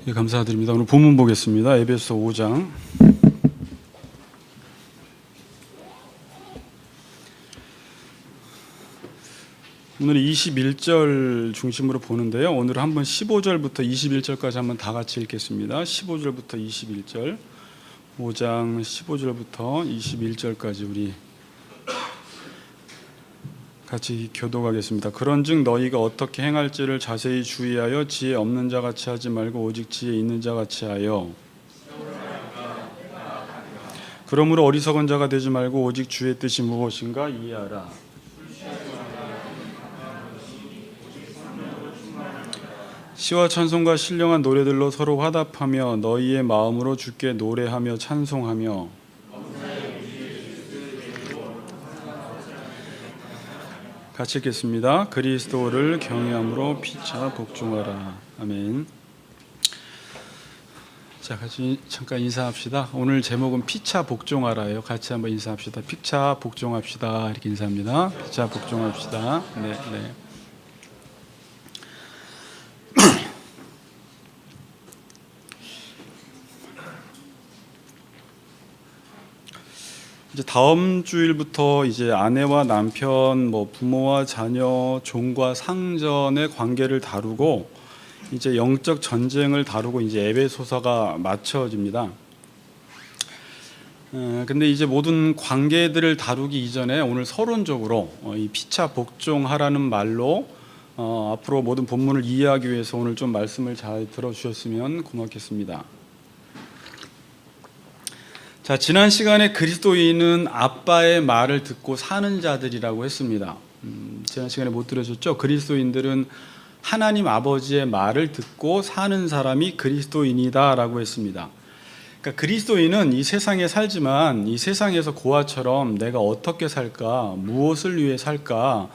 예, 감사드립니다. 오늘 본문 보겠습니다. 에베소 5장. 오늘 21절 중심으로 보는데요. 오늘 한번 15절부터 21절까지 한번 다 같이 읽겠습니다. 15절부터 21절, 5장 15절부터 21절까지 우리 같이 교독하겠습니다. 그런즉 너희가 어떻게 행할지를 자세히 주의하여 지혜 없는 자 같이 하지 말고 오직 지혜 있는 자 같이 하여, 그러므로 어리석은 자가 되지 말고 오직 주의 뜻이 무엇인가 이해하라. 시와 찬송과 신령한 노래들로 서로 화답하며 너희의 마음으로 주께 노래하며 찬송하며, 같이 읽겠습니다. 그리스도를 경외함으로 피차 복종하라. 아멘. 자, 같이 잠깐 인사합시다. 오늘 제목은 피차 복종하라예요. 같이 한번 인사합시다. 피차 복종합시다. 이렇게 인사합니다. 피차 복종합시다. 네, 네. 이제 다음 주일부터 이제 아내와 남편, 부모와 자녀, 종과 상전의 관계를 다루고 이제 영적 전쟁을 다루고 이제 에베소서가 맞춰집니다. 근데 이제 모든 관계들을 다루기 이전에 오늘 서론적으로 이 피차 복종하라는 말로 앞으로 모든 본문을 이해하기 위해서 오늘 좀 말씀을 잘 들어주셨으면 고맙겠습니다. 자, 지난 시간에 그리스도인은 아빠의 말을 듣고 사는 자들이라고 했습니다. 지난 시간에 못 들으셨죠? 그리스도인들은 하나님 아버지의 말을 듣고 사는 사람이 그리스도인이다라고 했습니다. 그러니까 그리스도인은 이 세상에 살지만 이 세상에서 고아처럼 내가 어떻게 살까, 무엇을 위해 살까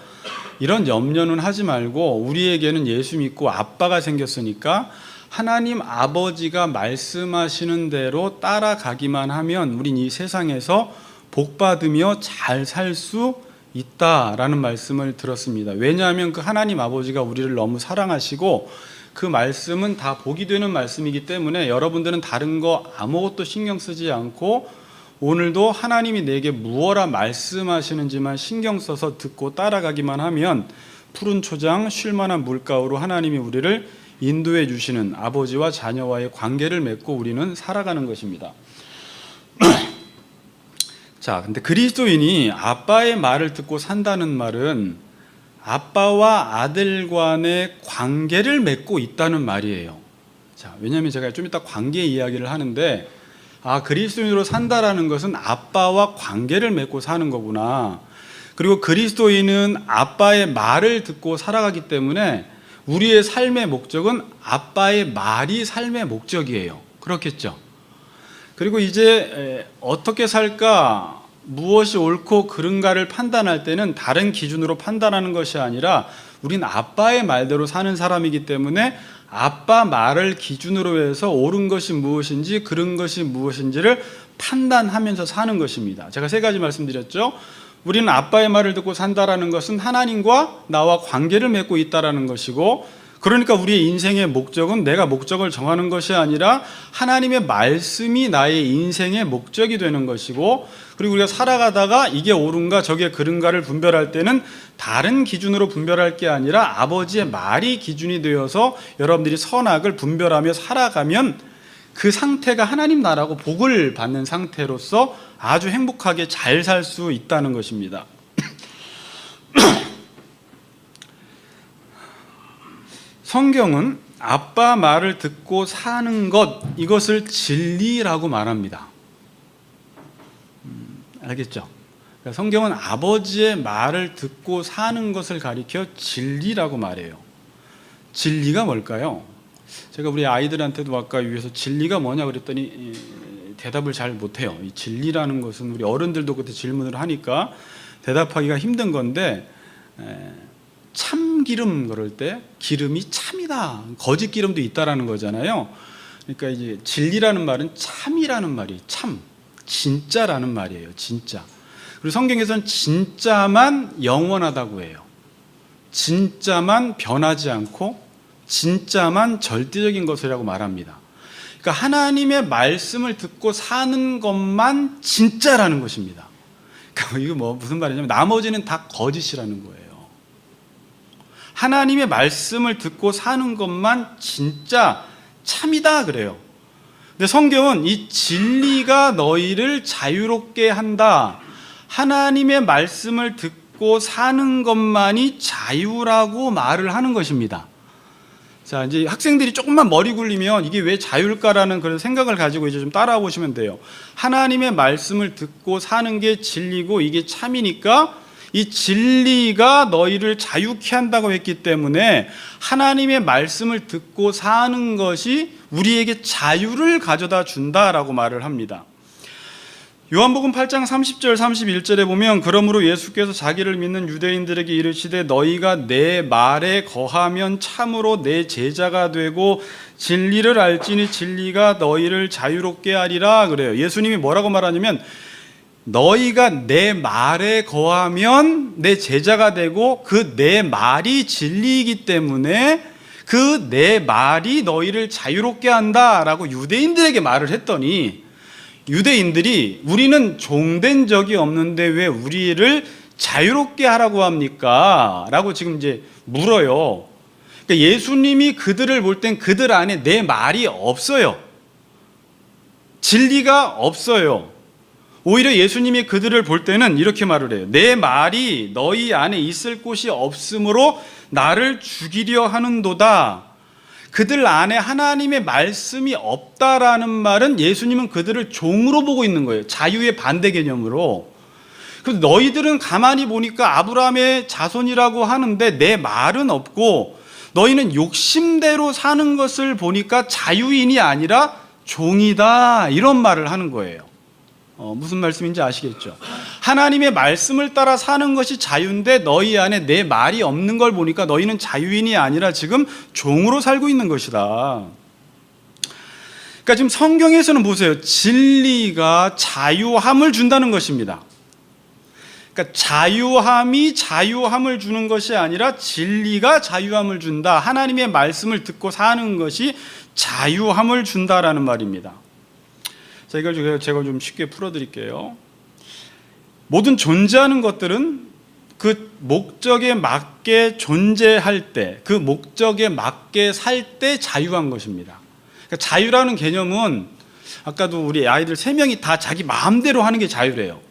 이런 염려는 하지 말고 우리에게는 예수 믿고 아빠가 생겼으니까 하나님 아버지가 말씀하시는 대로 따라가기만 하면 우린 이 세상에서 복받으며 잘 살 수 있다라는 말씀을 들었습니다. 왜냐하면 그 하나님 아버지가 우리를 너무 사랑하시고 그 말씀은 다 복이 되는 말씀이기 때문에 여러분들은 다른 거 아무것도 신경 쓰지 않고 오늘도 하나님이 내게 무엇라 말씀하시는지만 신경 써서 듣고 따라가기만 하면 푸른 초장 쉴만한 물가로 하나님이 우리를 인도해 주시는 아버지와 자녀와의 관계를 맺고 우리는 살아가는 것입니다. 자, 근데 그리스도인이 아빠의 말을 듣고 산다는 말은 아빠와 아들 간의 관계를 맺고 있다는 말이에요. 자, 왜냐하면 제가 좀 이따 관계 이야기를 하는데 그리스도인으로 산다라는 것은 아빠와 관계를 맺고 사는 거구나. 그리고 그리스도인은 아빠의 말을 듣고 살아가기 때문에 우리의 삶의 목적은 아빠의 말이 삶의 목적이에요. 그렇겠죠? 그리고 이제 어떻게 살까, 무엇이 옳고 그른가를 판단할 때는 다른 기준으로 판단하는 것이 아니라 우린 아빠의 말대로 사는 사람이기 때문에 아빠 말을 기준으로 해서 옳은 것이 무엇인지 그른 것이 무엇인지를 판단하면서 사는 것입니다. 제가 세 가지 말씀드렸죠. 우리는 아빠의 말을 듣고 산다라는 것은 하나님과 나와 관계를 맺고 있다라는 것이고, 그러니까 우리의 인생의 목적은 내가 목적을 정하는 것이 아니라 하나님의 말씀이 나의 인생의 목적이 되는 것이고, 그리고 우리가 살아가다가 이게 옳은가 저게 그른가를 분별할 때는 다른 기준으로 분별할 게 아니라 아버지의 말이 기준이 되어서 여러분들이 선악을 분별하며 살아가면 그 상태가 하나님 나라고 복을 받는 상태로서 아주 행복하게 잘 살 수 있다는 것입니다. 성경은 아빠 말을 듣고 사는 것, 이것을 진리라고 말합니다. 알겠죠? 그러니까 성경은 아버지의 말을 듣고 사는 것을 가리켜 진리라고 말해요. 진리가 뭘까요? 제가 우리 아이들한테도 아까 위해서 진리가 뭐냐 그랬더니 대답을 잘 못해요. 이 진리라는 것은 우리 어른들도 그때 질문을 하니까 대답하기가 힘든 건데, 참기름 그럴 때 기름이 참이다, 거짓 기름도 있다라는 거잖아요. 그러니까 이제 진리라는 말은 참이라는 말이에요. 참, 진짜라는 말이에요. 진짜. 그리고 성경에서는 진짜만 영원하다고 해요. 진짜만 변하지 않고 진짜만 절대적인 것이라고 말합니다. 그러니까 하나님의 말씀을 듣고 사는 것만 진짜라는 것입니다. 그러니까 이거 무슨 말이냐면 나머지는 다 거짓이라는 거예요. 하나님의 말씀을 듣고 사는 것만 진짜 참이다 그래요. 근데 성경은 이 진리가 너희를 자유롭게 한다. 하나님의 말씀을 듣고 사는 것만이 자유라고 말을 하는 것입니다. 자, 이제 학생들이 조금만 머리 굴리면 이게 왜 자유일까라는 그런 생각을 가지고 이제 좀 따라와 보시면 돼요. 하나님의 말씀을 듣고 사는 게 진리고 이게 참이니까 이 진리가 너희를 자유케 한다고 했기 때문에 하나님의 말씀을 듣고 사는 것이 우리에게 자유를 가져다 준다라고 말을 합니다. 요한복음 8장 30절 31절에 보면 그러므로 예수께서 자기를 믿는 유대인들에게 이르시되 너희가 내 말에 거하면 참으로 내 제자가 되고 진리를 알지니 진리가 너희를 자유롭게 하리라 그래요. 예수님이 뭐라고 말하냐면 너희가 내 말에 거하면 내 제자가 되고 그 내 말이 진리이기 때문에 그 내 말이 너희를 자유롭게 한다라고 유대인들에게 말을 했더니 유대인들이 우리는 종된 적이 없는데 왜 우리를 자유롭게 하라고 합니까? 라고 지금 이제 물어요. 그러니까 예수님이 그들을 볼 땐 그들 안에 내 말이 없어요. 진리가 없어요. 오히려 예수님이 그들을 볼 때는 이렇게 말을 해요. 내 말이 너희 안에 있을 곳이 없으므로 나를 죽이려 하는도다. 그들 안에 하나님의 말씀이 없다라는 말은 예수님은 그들을 종으로 보고 있는 거예요. 자유의 반대 개념으로. 그래서 너희들은 가만히 보니까 아브라함의 자손이라고 하는데 내 말은 없고 너희는 욕심대로 사는 것을 보니까 자유인이 아니라 종이다. 이런 말을 하는 거예요. 무슨 말씀인지 아시겠죠? 하나님의 말씀을 따라 사는 것이 자유인데 너희 안에 내 말이 없는 걸 보니까 너희는 자유인이 아니라 지금 종으로 살고 있는 것이다. 그러니까 지금 성경에서는 보세요. 진리가 자유함을 준다는 것입니다. 그러니까 자유함이 자유함을 주는 것이 아니라 진리가 자유함을 준다. 하나님의 말씀을 듣고 사는 것이 자유함을 준다라는 말입니다. 자, 이걸 제가 좀 쉽게 풀어드릴게요. 모든 존재하는 것들은 그 목적에 맞게 존재할 때, 그 목적에 맞게 살 때 자유한 것입니다. 그러니까 자유라는 개념은 아까도 우리 아이들 3명이 다 자기 마음대로 하는 게 자유래요.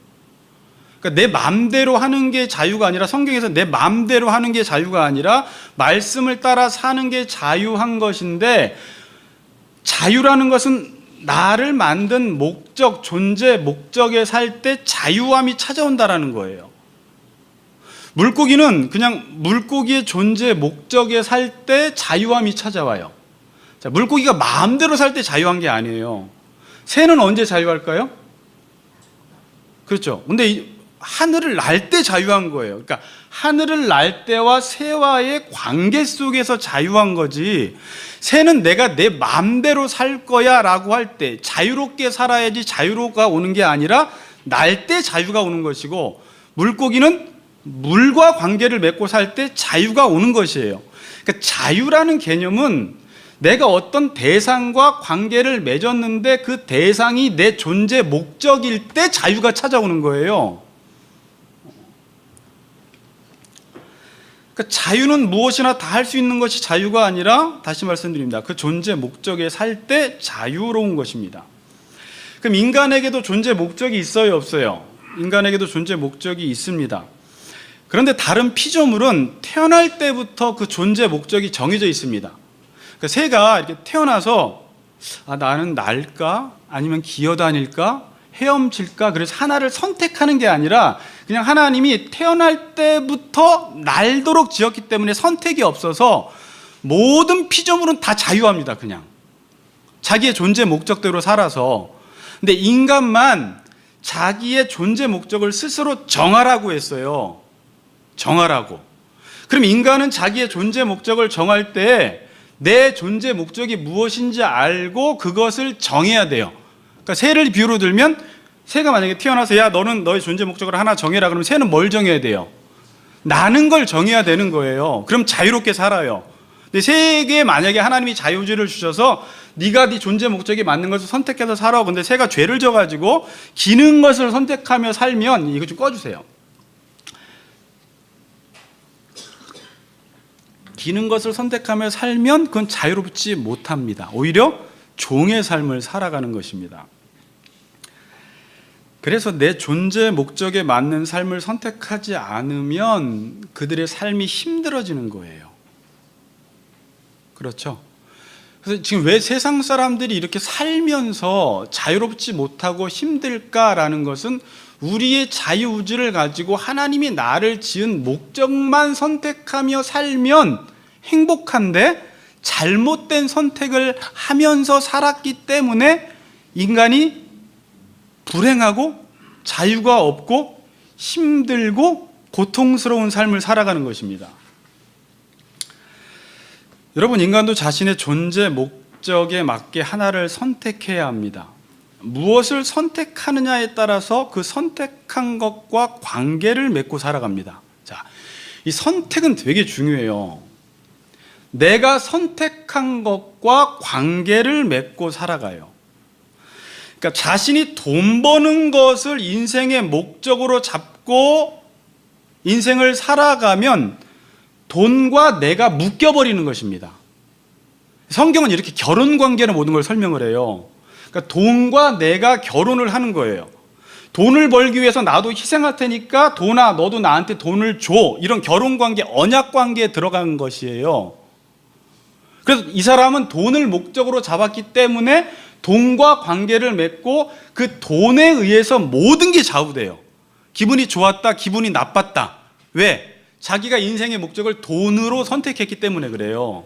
그러니까 내 마음대로 하는 게 자유가 아니라 성경에서 내 마음대로 하는 게 자유가 아니라 말씀을 따라 사는 게 자유한 것인데 자유라는 것은 나를 만든 목적, 존재, 목적에 살 때 자유함이 찾아온다라는 거예요. 물고기는 그냥 물고기의 존재, 목적에 살 때 자유함이 찾아와요. 자, 물고기가 마음대로 살 때 자유한 게 아니에요. 새는 언제 자유할까요? 그렇죠. 근데 하늘을 날 때 자유한 거예요. 그러니까 하늘을 날 때와 새와의 관계 속에서 자유한 거지, 새는 내가 내 마음대로 살 거야 라고 할 때 자유롭게 살아야지 자유가 오는 게 아니라 날 때 자유가 오는 것이고, 물고기는 물과 관계를 맺고 살 때 자유가 오는 것이에요. 그러니까 자유라는 개념은 내가 어떤 대상과 관계를 맺었는데 그 대상이 내 존재 목적일 때 자유가 찾아오는 거예요. 그러니까 자유는 무엇이나 다 할 수 있는 것이 자유가 아니라, 다시 말씀드립니다, 그 존재 목적에 살 때 자유로운 것입니다. 그럼 인간에게도 존재 목적이 있어요, 없어요? 인간에게도 존재 목적이 있습니다. 그런데 다른 피조물은 태어날 때부터 그 존재 목적이 정해져 있습니다. 그러니까 새가 이렇게 태어나서 나는 날까? 아니면 기어다닐까? 헤엄칠까? 그래서 하나를 선택하는 게 아니라 그냥 하나님이 태어날 때부터 날도록 지었기 때문에 선택이 없어서 모든 피조물은 다 자유합니다. 그냥 자기의 존재 목적대로 살아서. 근데 인간만 자기의 존재 목적을 스스로 정하라고 했어요. 정하라고. 그럼 인간은 자기의 존재 목적을 정할 때 내 존재 목적이 무엇인지 알고 그것을 정해야 돼요. 그러니까 새를 비유로 들면, 새가 만약에 태어나서 야 너는 너의 존재 목적을 하나 정해라 그러면 새는 뭘 정해야 돼요? 나는 걸 정해야 되는 거예요. 그럼 자유롭게 살아요. 근데 새에게 만약에 하나님이 자유의지를 주셔서 네가 네 존재 목적에 맞는 것을 선택해서 살아. 근데 새가 죄를 져가지고 기는 것을 선택하며 살면, 이거 좀 꺼주세요. 기는 것을 선택하며 살면 그건 자유롭지 못합니다. 오히려 종의 삶을 살아가는 것입니다. 그래서 내 존재 목적에 맞는 삶을 선택하지 않으면 그들의 삶이 힘들어지는 거예요. 그렇죠? 그래서 지금 왜 세상 사람들이 이렇게 살면서 자유롭지 못하고 힘들까라는 것은 우리의 자유의지를 가지고 하나님이 나를 지은 목적만 선택하며 살면 행복한데 잘못된 선택을 하면서 살았기 때문에 인간이 불행하고 자유가 없고 힘들고 고통스러운 삶을 살아가는 것입니다. 여러분, 인간도 자신의 존재 목적에 맞게 하나를 선택해야 합니다. 무엇을 선택하느냐에 따라서 그 선택한 것과 관계를 맺고 살아갑니다. 자, 이 선택은 되게 중요해요. 내가 선택한 것과 관계를 맺고 살아가요. 그러니까 자신이 돈 버는 것을 인생의 목적으로 잡고 인생을 살아가면 돈과 내가 묶여버리는 것입니다. 성경은 이렇게 결혼 관계로 모든 걸 설명을 해요. 그러니까 돈과 내가 결혼을 하는 거예요. 돈을 벌기 위해서 나도 희생할 테니까 돈아 너도 나한테 돈을 줘. 이런 결혼 관계, 언약 관계에 들어간 것이에요. 그래서 이 사람은 돈을 목적으로 잡았기 때문에 돈과 관계를 맺고 그 돈에 의해서 모든 게 좌우돼요. 기분이 좋았다, 기분이 나빴다. 왜? 자기가 인생의 목적을 돈으로 선택했기 때문에 그래요.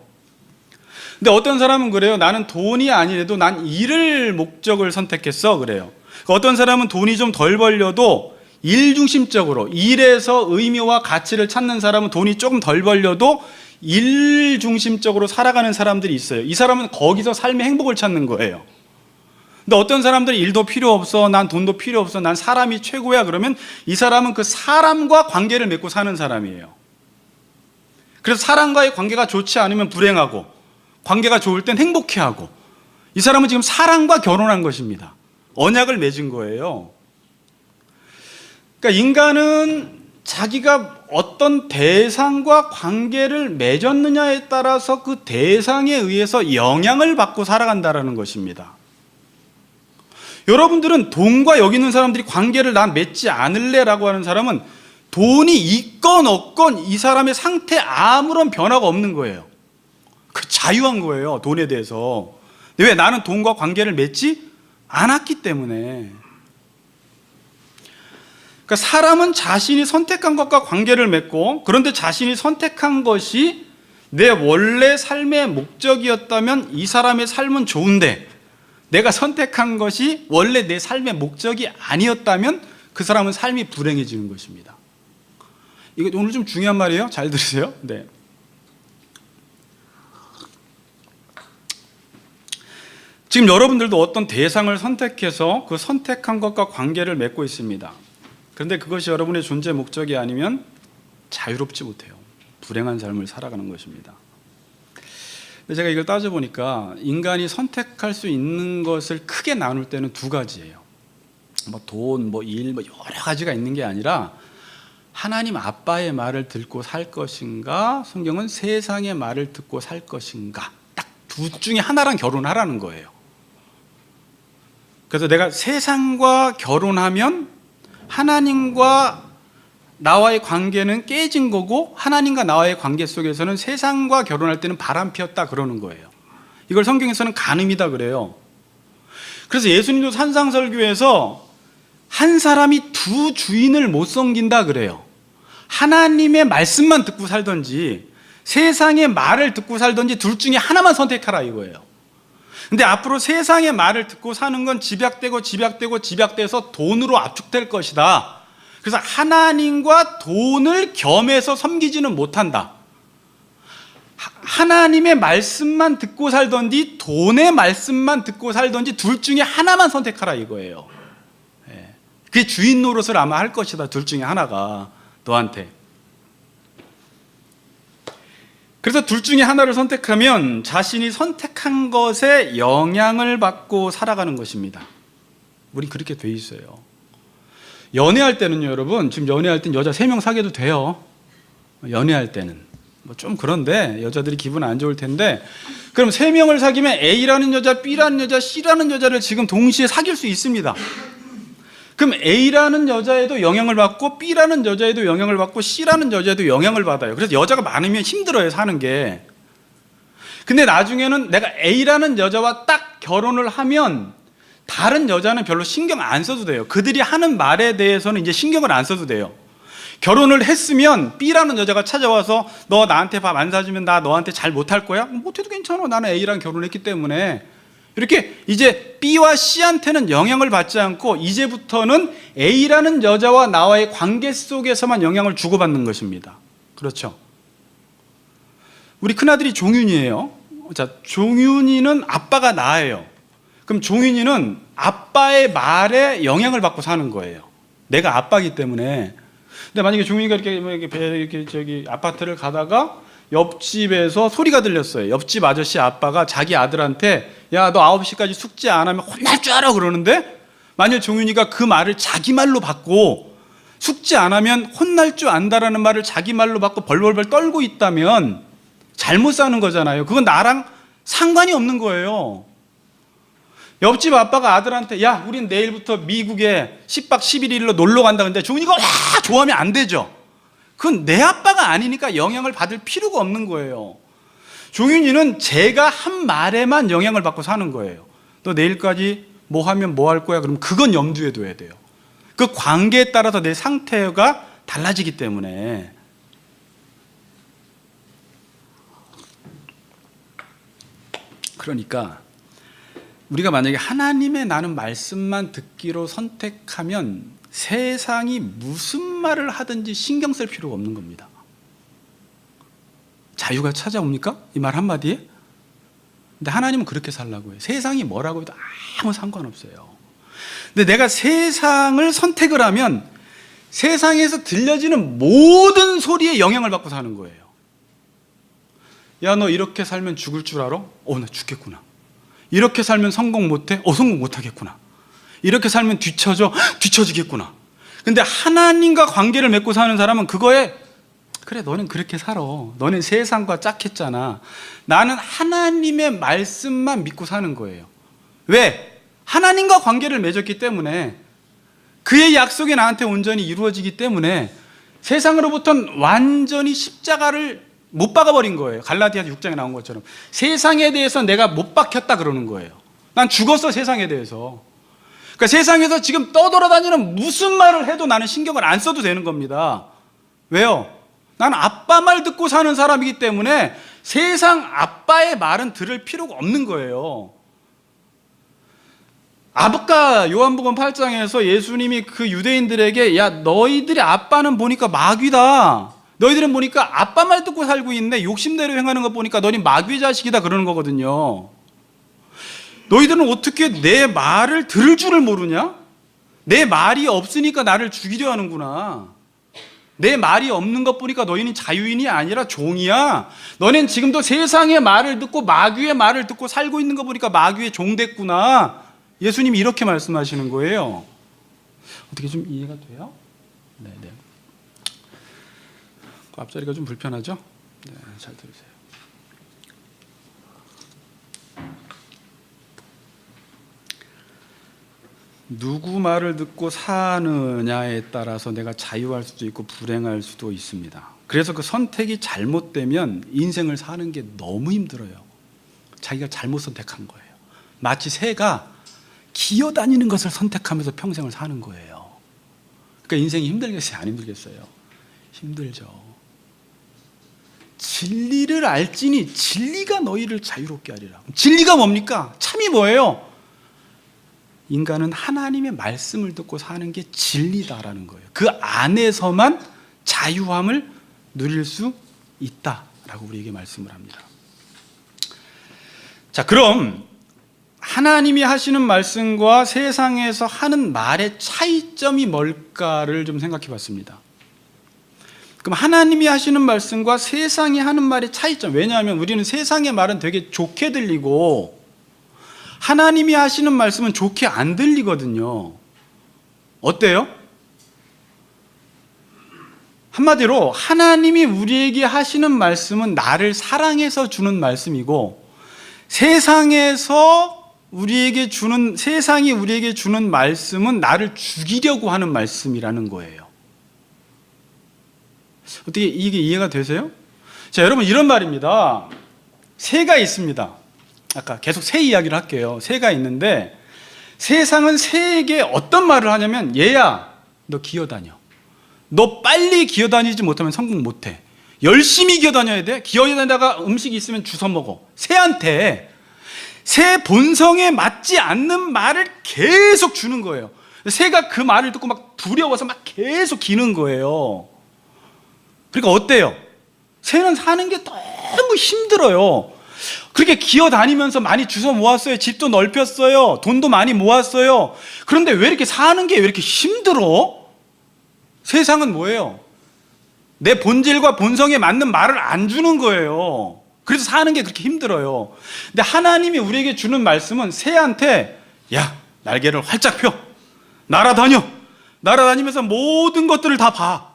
근데 어떤 사람은 그래요. 나는 돈이 아니래도 난 일을 목적을 선택했어. 그래요. 어떤 사람은 돈이 좀 덜 벌려도 일 중심적으로, 일에서 의미와 가치를 찾는 사람은 돈이 조금 덜 벌려도 일 중심적으로 살아가는 사람들이 있어요. 이 사람은 거기서 삶의 행복을 찾는 거예요. 근데 어떤 사람들은 일도 필요 없어, 난 돈도 필요 없어, 난 사람이 최고야. 그러면 이 사람은 그 사람과 관계를 맺고 사는 사람이에요. 그래서 사람과의 관계가 좋지 않으면 불행하고, 관계가 좋을 땐 행복해하고, 이 사람은 지금 사람과 결혼한 것입니다. 언약을 맺은 거예요. 그러니까 인간은 자기가 어떤 대상과 관계를 맺었느냐에 따라서 그 대상에 의해서 영향을 받고 살아간다는 것입니다. 여러분들은 돈과 여기 있는 사람들이 관계를 난 맺지 않을래 라고 하는 사람은 돈이 있건 없건 이 사람의 상태에 아무런 변화가 없는 거예요. 그 자유한 거예요, 돈에 대해서. 근데 왜? 나는 돈과 관계를 맺지 않았기 때문에. 그러니까 사람은 자신이 선택한 것과 관계를 맺고, 그런데 자신이 선택한 것이 내 원래 삶의 목적이었다면 이 사람의 삶은 좋은데, 내가 선택한 것이 원래 내 삶의 목적이 아니었다면 그 사람은 삶이 불행해지는 것입니다. 이거 오늘 좀 중요한 말이에요. 잘 들으세요. 네. 지금 여러분들도 어떤 대상을 선택해서 그 선택한 것과 관계를 맺고 있습니다. 그런데 그것이 여러분의 존재 목적이 아니면 자유롭지 못해요. 불행한 삶을 살아가는 것입니다. 근데 제가 이걸 따져보니까 인간이 선택할 수 있는 것을 크게 나눌 때는 두 가지예요. 뭐 돈, 뭐 일, 뭐 여러 가지가 있는 게 아니라 하나님 아빠의 말을 듣고 살 것인가, 성경은 세상의 말을 듣고 살 것인가, 딱 둘 중에 하나랑 결혼하라는 거예요. 그래서 내가 세상과 결혼하면 하나님과 나와의 관계는 깨진 거고, 하나님과 나와의 관계 속에서는 세상과 결혼할 때는 바람 피웠다 그러는 거예요. 이걸 성경에서는 간음이다 그래요. 그래서 예수님도 산상설교에서 한 사람이 두 주인을 못 섬긴다 그래요. 하나님의 말씀만 듣고 살든지 세상의 말을 듣고 살든지 둘 중에 하나만 선택하라 이거예요. 근데 앞으로 세상의 말을 듣고 사는 건 집약돼서 돈으로 압축될 것이다. 그래서 하나님과 돈을 겸해서 섬기지는 못한다. 하나님의 말씀만 듣고 살던지 돈의 말씀만 듣고 살던지 둘 중에 하나만 선택하라 이거예요. 그게 주인 노릇을 아마 할 것이다. 둘 중에 하나가 너한테. 그래서 둘 중에 하나를 선택하면 자신이 선택한 것에 영향을 받고 살아가는 것입니다. 우린 그렇게 돼 있어요. 연애할 때는요, 여러분, 지금 연애할 땐 여자 3명 사귀어도 돼요. 연애할 때는. 뭐 좀 그런데 여자들이 기분 안 좋을 텐데, 그럼 3명을 사귀면 A라는 여자, B라는 여자, C라는 여자를 지금 동시에 사귈 수 있습니다. 그럼 A라는 여자에도 영향을 받고 B라는 여자에도 영향을 받고 C라는 여자에도 영향을 받아요. 그래서 여자가 많으면 힘들어요, 사는 게. 근데 나중에는 내가 A라는 여자와 딱 결혼을 하면 다른 여자는 별로 신경 안 써도 돼요. 그들이 하는 말에 대해서는 이제 신경을 안 써도 돼요. 결혼을 했으면 B라는 여자가 찾아와서 너 나한테 밥 안 사주면 나 너한테 잘 못할 거야? 못해도 괜찮아. 나는 A랑 결혼했기 때문에. 이렇게 이제 B와 C한테는 영향을 받지 않고 이제부터는 A라는 여자와 나와의 관계 속에서만 영향을 주고받는 것입니다. 그렇죠? 우리 큰아들이 종윤이에요. 자, 종윤이는 아빠가 나예요. 그럼 종윤이는 아빠의 말에 영향을 받고 사는 거예요. 내가 아빠이기 때문에. 근데 만약에 종윤이가 이렇게 저기 아파트를 가다가 옆집에서 소리가 들렸어요. 옆집 아저씨 아빠가 자기 아들한테 야, 너 9시까지 숙제 안 하면 혼날 줄 알아 그러는데, 만약 종윤이가 그 말을 자기 말로 받고 숙제 안 하면 혼날 줄 안다라는 말을 자기 말로 받고 벌벌벌 떨고 있다면 잘못 사는 거잖아요. 그건 나랑 상관이 없는 거예요. 옆집 아빠가 아들한테 야, 우린 내일부터 미국에 10박 11일로 놀러 간다. 근데 종윤이가 와 좋아하면 안 되죠. 그건 내 아빠가 아니니까 영향을 받을 필요가 없는 거예요. 종윤이는 제가 한 말에만 영향을 받고 사는 거예요. 너 내일까지 뭐 하면 뭐 할 거야? 그럼 그건 염두에 둬야 돼요. 그 관계에 따라서 내 상태가 달라지기 때문에. 그러니까 우리가 만약에 하나님의 나는 말씀만 듣기로 선택하면 세상이 무슨 말을 하든지 신경 쓸 필요가 없는 겁니다. 자유가 찾아옵니까? 이 말 한마디에? 근데 하나님은 그렇게 살라고 해요. 세상이 뭐라고 해도 아무 상관없어요. 근데 내가 세상을 선택을 하면 세상에서 들려지는 모든 소리에 영향을 받고 사는 거예요. 야, 너 이렇게 살면 죽을 줄 알아? 나 죽겠구나. 이렇게 살면 성공 못해? 성공 못하겠구나. 이렇게 살면 뒤처지겠구나. 근데 하나님과 관계를 맺고 사는 사람은 그거에 그래, 너는 그렇게 살아. 너는 세상과 짝했잖아. 나는 하나님의 말씀만 믿고 사는 거예요. 왜? 하나님과 관계를 맺었기 때문에, 그의 약속이 나한테 온전히 이루어지기 때문에 세상으로부터는 완전히 십자가를 못 박아버린 거예요. 갈라디아서 6장에 나온 것처럼 세상에 대해서 내가 못 박혔다 그러는 거예요. 난 죽었어, 세상에 대해서. 그러니까 세상에서 지금 떠돌아다니는 무슨 말을 해도 나는 신경을 안 써도 되는 겁니다. 왜요? 나는 아빠 말 듣고 사는 사람이기 때문에 세상 아빠의 말은 들을 필요가 없는 거예요. 아까 요한복음 8장에서 예수님이 그 유대인들에게 야, 너희들의 아빠는 보니까 마귀다. 너희들은 보니까 아빠 말 듣고 살고 있네. 욕심대로 행하는 거 보니까 너희 마귀 자식이다 그러는 거거든요. 너희들은 어떻게 내 말을 들을 줄을 모르냐? 내 말이 없으니까 나를 죽이려 하는구나. 내 말이 없는 것 보니까 너희는 자유인이 아니라 종이야. 너넨 지금도 세상의 말을 듣고 마귀의 말을 듣고 살고 있는 거 보니까 마귀의 종 됐구나. 예수님이 이렇게 말씀하시는 거예요. 어떻게 좀 이해가 돼요? 네네. 앞자리가 좀 불편하죠? 네, 잘 들으세요. 누구 말을 듣고 사느냐에 따라서 내가 자유할 수도 있고 불행할 수도 있습니다. 그래서 그 선택이 잘못되면 인생을 사는 게 너무 힘들어요. 자기가 잘못 선택한 거예요. 마치 새가 기어다니는 것을 선택하면서 평생을 사는 거예요. 그러니까 인생이 힘들겠어요? 안 힘들겠어요? 힘들죠. 진리를 알지니 진리가 너희를 자유롭게 하리라. 진리가 뭡니까? 참이 뭐예요? 인간은 하나님의 말씀을 듣고 사는 게 진리다라는 거예요. 그 안에서만 자유함을 누릴 수 있다라고 우리에게 말씀을 합니다. 자, 그럼 하나님이 하시는 말씀과 세상에서 하는 말의 차이점이 뭘까를 좀 생각해 봤습니다. 그럼 하나님이 하시는 말씀과 세상이 하는 말의 차이점. 왜냐하면 우리는 세상의 말은 되게 좋게 들리고 하나님이 하시는 말씀은 좋게 안 들리거든요. 어때요? 한마디로 하나님이 우리에게 하시는 말씀은 나를 사랑해서 주는 말씀이고, 세상이 우리에게 주는 말씀은 나를 죽이려고 하는 말씀이라는 거예요. 어떻게 이게 이해가 되세요? 자, 여러분, 이런 말입니다. 새가 있습니다. 아까 계속 새 이야기를 할게요. 새가 있는데 세상은 새에게 어떤 말을 하냐면, 얘야, 너 기어다녀. 너 빨리 기어다니지 못하면 성공 못해. 열심히 기어다녀야 돼. 기어다니다가 음식이 있으면 주워 먹어. 새한테 새 본성에 맞지 않는 말을 계속 주는 거예요. 새가 그 말을 듣고 막 두려워서 막 계속 기는 거예요. 그러니까 어때요? 새는 사는 게 너무 힘들어요. 그렇게 기어다니면서 많이 주워 모았어요. 집도 넓혔어요. 돈도 많이 모았어요. 그런데 왜 이렇게 사는 게 왜 이렇게 힘들어? 세상은 뭐예요? 내 본질과 본성에 맞는 말을 안 주는 거예요. 그래서 사는 게 그렇게 힘들어요. 근데 하나님이 우리에게 주는 말씀은 새한테, 야, 날개를 활짝 펴. 날아다녀. 날아다니면서 모든 것들을 다 봐.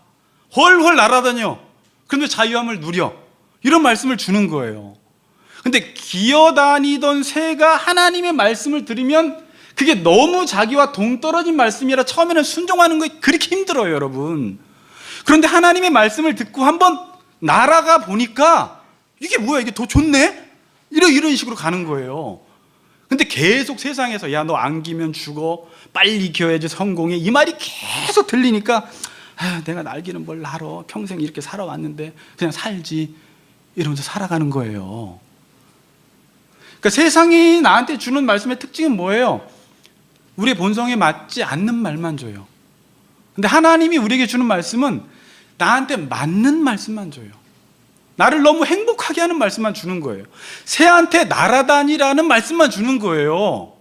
훨훨 날아다녀. 그런데 자유함을 누려. 이런 말씀을 주는 거예요. 근데 기어다니던 새가 하나님의 말씀을 들으면 그게 너무 자기와 동떨어진 말씀이라 처음에는 순종하는 거 그렇게 힘들어요, 여러분. 그런데 하나님의 말씀을 듣고 한번 날아가 보니까 이게 뭐야, 이게 더 좋네? 이런 식으로 가는 거예요. 근데 계속 세상에서, 야, 너 안기면 죽어, 빨리 기어야지 성공해, 이 말이 계속 들리니까, 내가 날기는 뭘 알아, 평생 이렇게 살아왔는데 그냥 살지, 이러면서 살아가는 거예요. 그러니까 세상이 나한테 주는 말씀의 특징은 뭐예요? 우리의 본성에 맞지 않는 말만 줘요. 근데 하나님이 우리에게 주는 말씀은 나한테 맞는 말씀만 줘요. 나를 너무 행복하게 하는 말씀만 주는 거예요. 새한테 날아다니라는 말씀만 주는 거예요.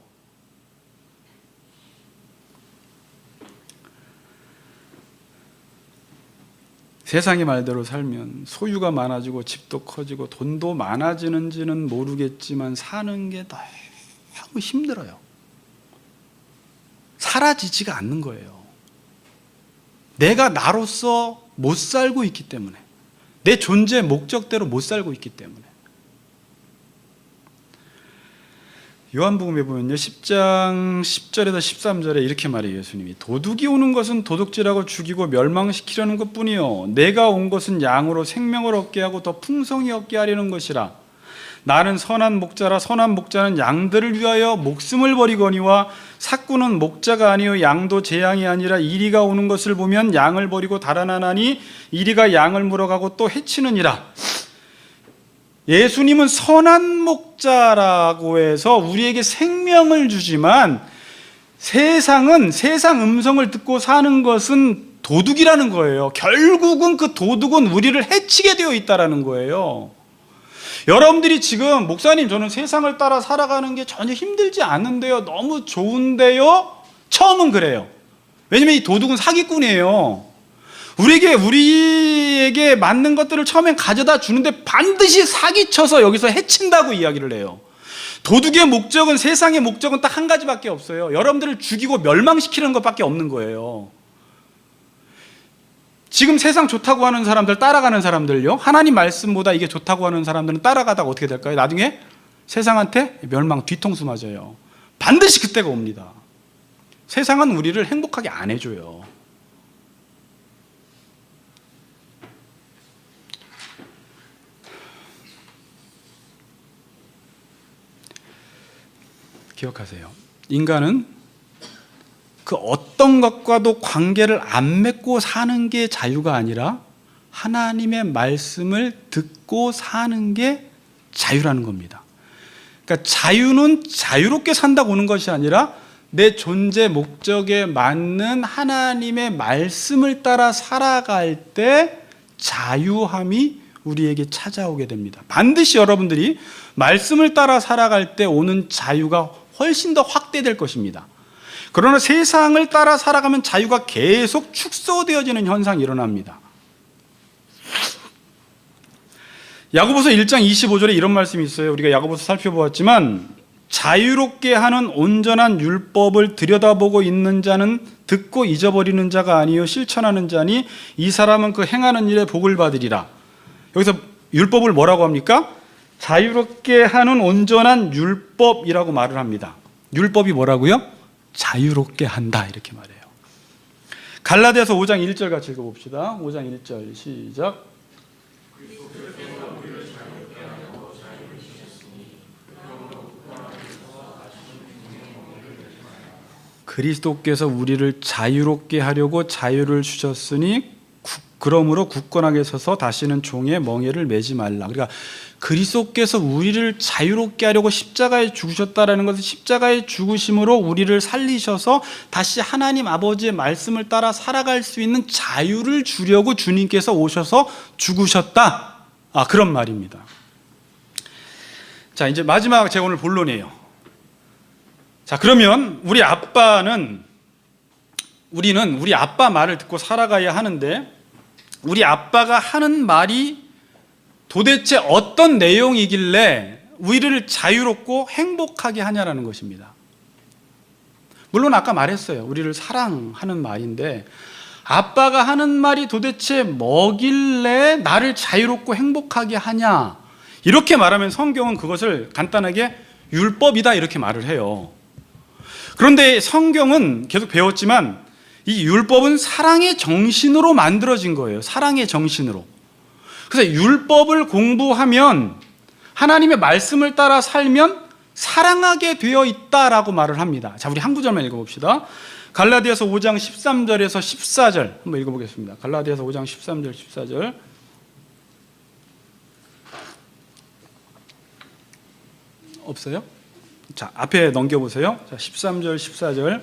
세상의 말대로 살면 소유가 많아지고 집도 커지고 돈도 많아지는지는 모르겠지만 사는 게 너무 힘들어요. 사라지지가 않는 거예요. 내가 나로서 못 살고 있기 때문에, 내 존재 목적대로 못 살고 있기 때문에. 요한복음에 보면요, 10장 10절에서 13절에 이렇게 말해요. 예수님이, 도둑이 오는 것은 도둑질하고 죽이고 멸망시키려는 것뿐이요, 내가 온 것은 양으로 생명을 얻게 하고 더 풍성히 얻게 하려는 것이라. 나는 선한 목자라. 선한 목자는 양들을 위하여 목숨을 버리거니와, 삭구는 목자가 아니요 양도 제 양이 아니라 이리가 오는 것을 보면 양을 버리고 달아나나니 이리가 양을 물어가고 또 해치느니라. 예수님은 선한 목자라고 해서 우리에게 생명을 주지만, 세상은 세상 음성을 듣고 사는 것은 도둑이라는 거예요. 결국은 그 도둑은 우리를 해치게 되어 있다는 거예요. 여러분들이 지금, 목사님 저는 세상을 따라 살아가는 게 전혀 힘들지 않은데요, 너무 좋은데요, 처음은 그래요. 왜냐면 이 도둑은 사기꾼이에요. 우리에게 맞는 것들을 처음엔 가져다 주는데 반드시 사기쳐서 여기서 해친다고 이야기를 해요. 도둑의 목적은, 세상의 목적은 딱 한 가지밖에 없어요. 여러분들을 죽이고 멸망시키는 것밖에 없는 거예요. 지금 세상 좋다고 하는 사람들, 따라가는 사람들요, 하나님 말씀보다 이게 좋다고 하는 사람들은 따라가다가 어떻게 될까요? 나중에 세상한테 멸망, 뒤통수 맞아요. 반드시 그때가 옵니다. 세상은 우리를 행복하게 안 해줘요. 기억하세요. 인간은 그 어떤 것과도 관계를 안 맺고 사는 게 자유가 아니라 하나님의 말씀을 듣고 사는 게 자유라는 겁니다. 그러니까 자유는 자유롭게 산다고 오는 것이 아니라 내 존재 목적에 맞는 하나님의 말씀을 따라 살아갈 때 자유함이 우리에게 찾아오게 됩니다. 반드시 여러분들이 말씀을 따라 살아갈 때 오는 자유가 훨씬 더 확대될 것입니다. 그러나 세상을 따라 살아가면 자유가 계속 축소되어지는 현상이 일어납니다. 야고보서 1장 25절에 이런 말씀이 있어요. 우리가 야고보서 살펴보았지만 자유롭게 하는 온전한 율법을 들여다보고 있는 자는 듣고 잊어버리는 자가 아니요 실천하는 자니 이 사람은 그 행하는 일에 복을 받으리라. 여기서 율법을 뭐라고 합니까? 자유롭게 하는 온전한 율법이라고 말을 합니다. 율법이 뭐라고요? 자유롭게 한다 이렇게 말해요. 갈라디아서 5장 1절 같이 읽어봅시다. 5장 1절 시작. 그리스도께서 우리를 자유롭게 하려고 자유를 주셨으니 그러므로 굳건하게 서서 다시는 종의 멍에를 매지 말라. 그러니까 그리스도께서 우리를 자유롭게 하려고 십자가에 죽으셨다라는 것은 십자가의 죽으심으로 우리를 살리셔서 다시 하나님 아버지의 말씀을 따라 살아갈 수 있는 자유를 주려고 주님께서 오셔서 죽으셨다. 그런 말입니다. 자, 이제 마지막 제가 오늘 본론이에요. 자, 그러면 우리는 우리 아빠 말을 듣고 살아가야 하는데 우리 아빠가 하는 말이 도대체 어떤 내용이길래 우리를 자유롭고 행복하게 하냐라는 것입니다. 물론 아까 말했어요. 우리를 사랑하는 말인데 아빠가 하는 말이 도대체 뭐길래 나를 자유롭고 행복하게 하냐, 이렇게 말하면 성경은 그것을 간단하게 율법이다 이렇게 말을 해요. 그런데 성경은 계속 배웠지만 이 율법은 사랑의 정신으로 만들어진 거예요. 사랑의 정신으로. 그래서 율법을 공부하면 하나님의 말씀을 따라 살면 사랑하게 되어 있다라고 말을 합니다. 자, 우리 한 구절만 읽어봅시다. 갈라디아서 5장 13절에서 14절 한번 읽어보겠습니다. 갈라디아서 5장 13절 14절. 없어요? 자, 앞에 넘겨보세요. 자, 13절 14절.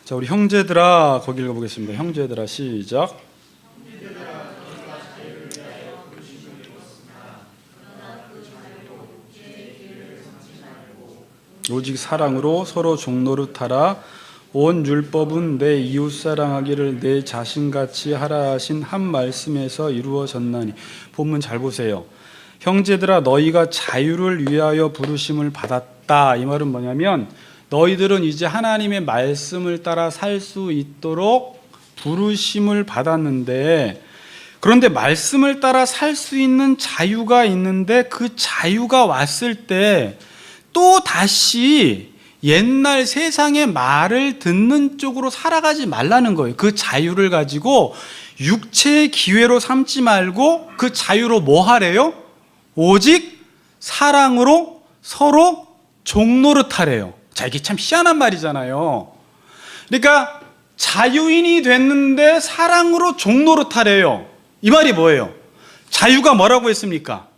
자, 우리 형제들아 거기 읽어보겠습니다. 형제들아 시작. 오직 사랑으로 서로 종노릇하라. 온 율법은 내 이웃 사랑하기를 내 자신같이 하라 하신 한 말씀에서 이루어졌나니. 본문 잘 보세요. 형제들아 너희가 자유를 위하여 부르심을 받았다. 이 말은 뭐냐면 너희들은 이제 하나님의 말씀을 따라 살 수 있도록 부르심을 받았는데, 그런데 말씀을 따라 살 수 있는 자유가 있는데 그 자유가 왔을 때 또 다시 옛날 세상의 말을 듣는 쪽으로 살아가지 말라는 거예요. 그 자유를 가지고 육체의 기회로 삼지 말고 그 자유로 뭐 하래요? 오직 사랑으로 서로 종노릇하래요. 자, 이게 참 희한한 말이잖아요. 그러니까 자유인이 됐는데 사랑으로 종노릇하래요. 이 말이 뭐예요? 자유가 뭐라고 했습니까?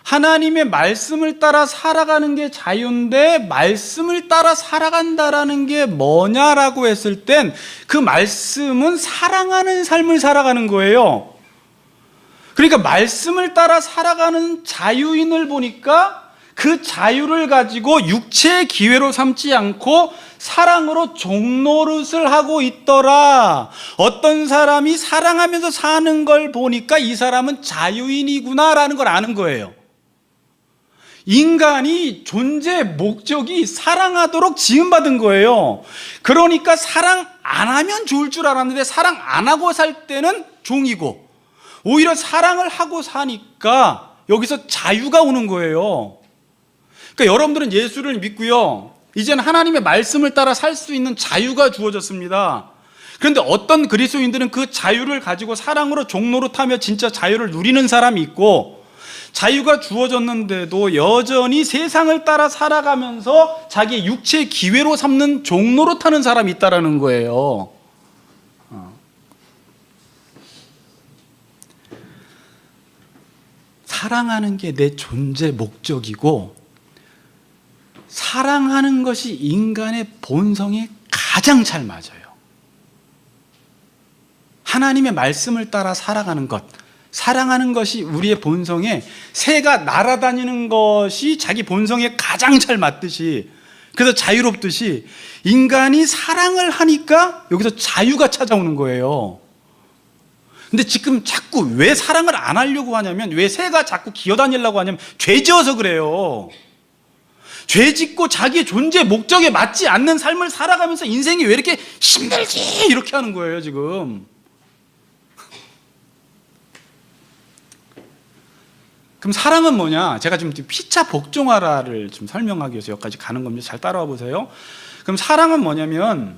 하나님의 말씀을 따라 살아가는 게 자유인데 말씀을 따라 살아간다라는 게 뭐냐라고 했을 땐 그 말씀은 사랑하는 삶을 살아가는 거예요. 그러니까 말씀을 따라 살아가는 자유인을 보니까 그 자유를 가지고 육체의 기회로 삼지 않고 사랑으로 종노릇을 하고 있더라. 어떤 사람이 사랑하면서 사는 걸 보니까 이 사람은 자유인이구나라는 걸 아는 거예요. 인간이 존재의 목적이 사랑하도록 지음받은 거예요. 그러니까 사랑 안 하면 좋을 줄 알았는데 사랑 안 하고 살 때는 종이고, 오히려 사랑을 하고 사니까 여기서 자유가 오는 거예요. 그러니까 여러분들은 예수를 믿고요, 이제는 하나님의 말씀을 따라 살 수 있는 자유가 주어졌습니다. 그런데 어떤 그리스도인들은 그 자유를 가지고 사랑으로 종노릇하며 진짜 자유를 누리는 사람이 있고, 자유가 주어졌는데도 여전히 세상을 따라 살아가면서 자기 육체의 기회로 삼는 종노릇하는 사람이 있다는 거예요. 사랑하는 게 내 존재 목적이고 사랑하는 것이 인간의 본성에 가장 잘 맞아요. 하나님의 말씀을 따라 살아가는 것, 사랑하는 것이 우리의 본성에, 새가 날아다니는 것이 자기 본성에 가장 잘 맞듯이 그래서 자유롭듯이 인간이 사랑을 하니까 여기서 자유가 찾아오는 거예요. 근데 지금 자꾸 왜 사랑을 안 하려고 하냐면, 왜 새가 자꾸 기어다니려고 하냐면 죄 지어서 그래요. 죄 짓고 자기의 존재 목적에 맞지 않는 삶을 살아가면서 인생이 왜 이렇게 힘들지 이렇게 하는 거예요 지금. 그럼 사랑은 뭐냐? 제가 지금 피차 복종하라를 좀 설명하기 위해서 여기까지 가는 겁니다. 잘 따라와 보세요. 그럼 사랑은 뭐냐면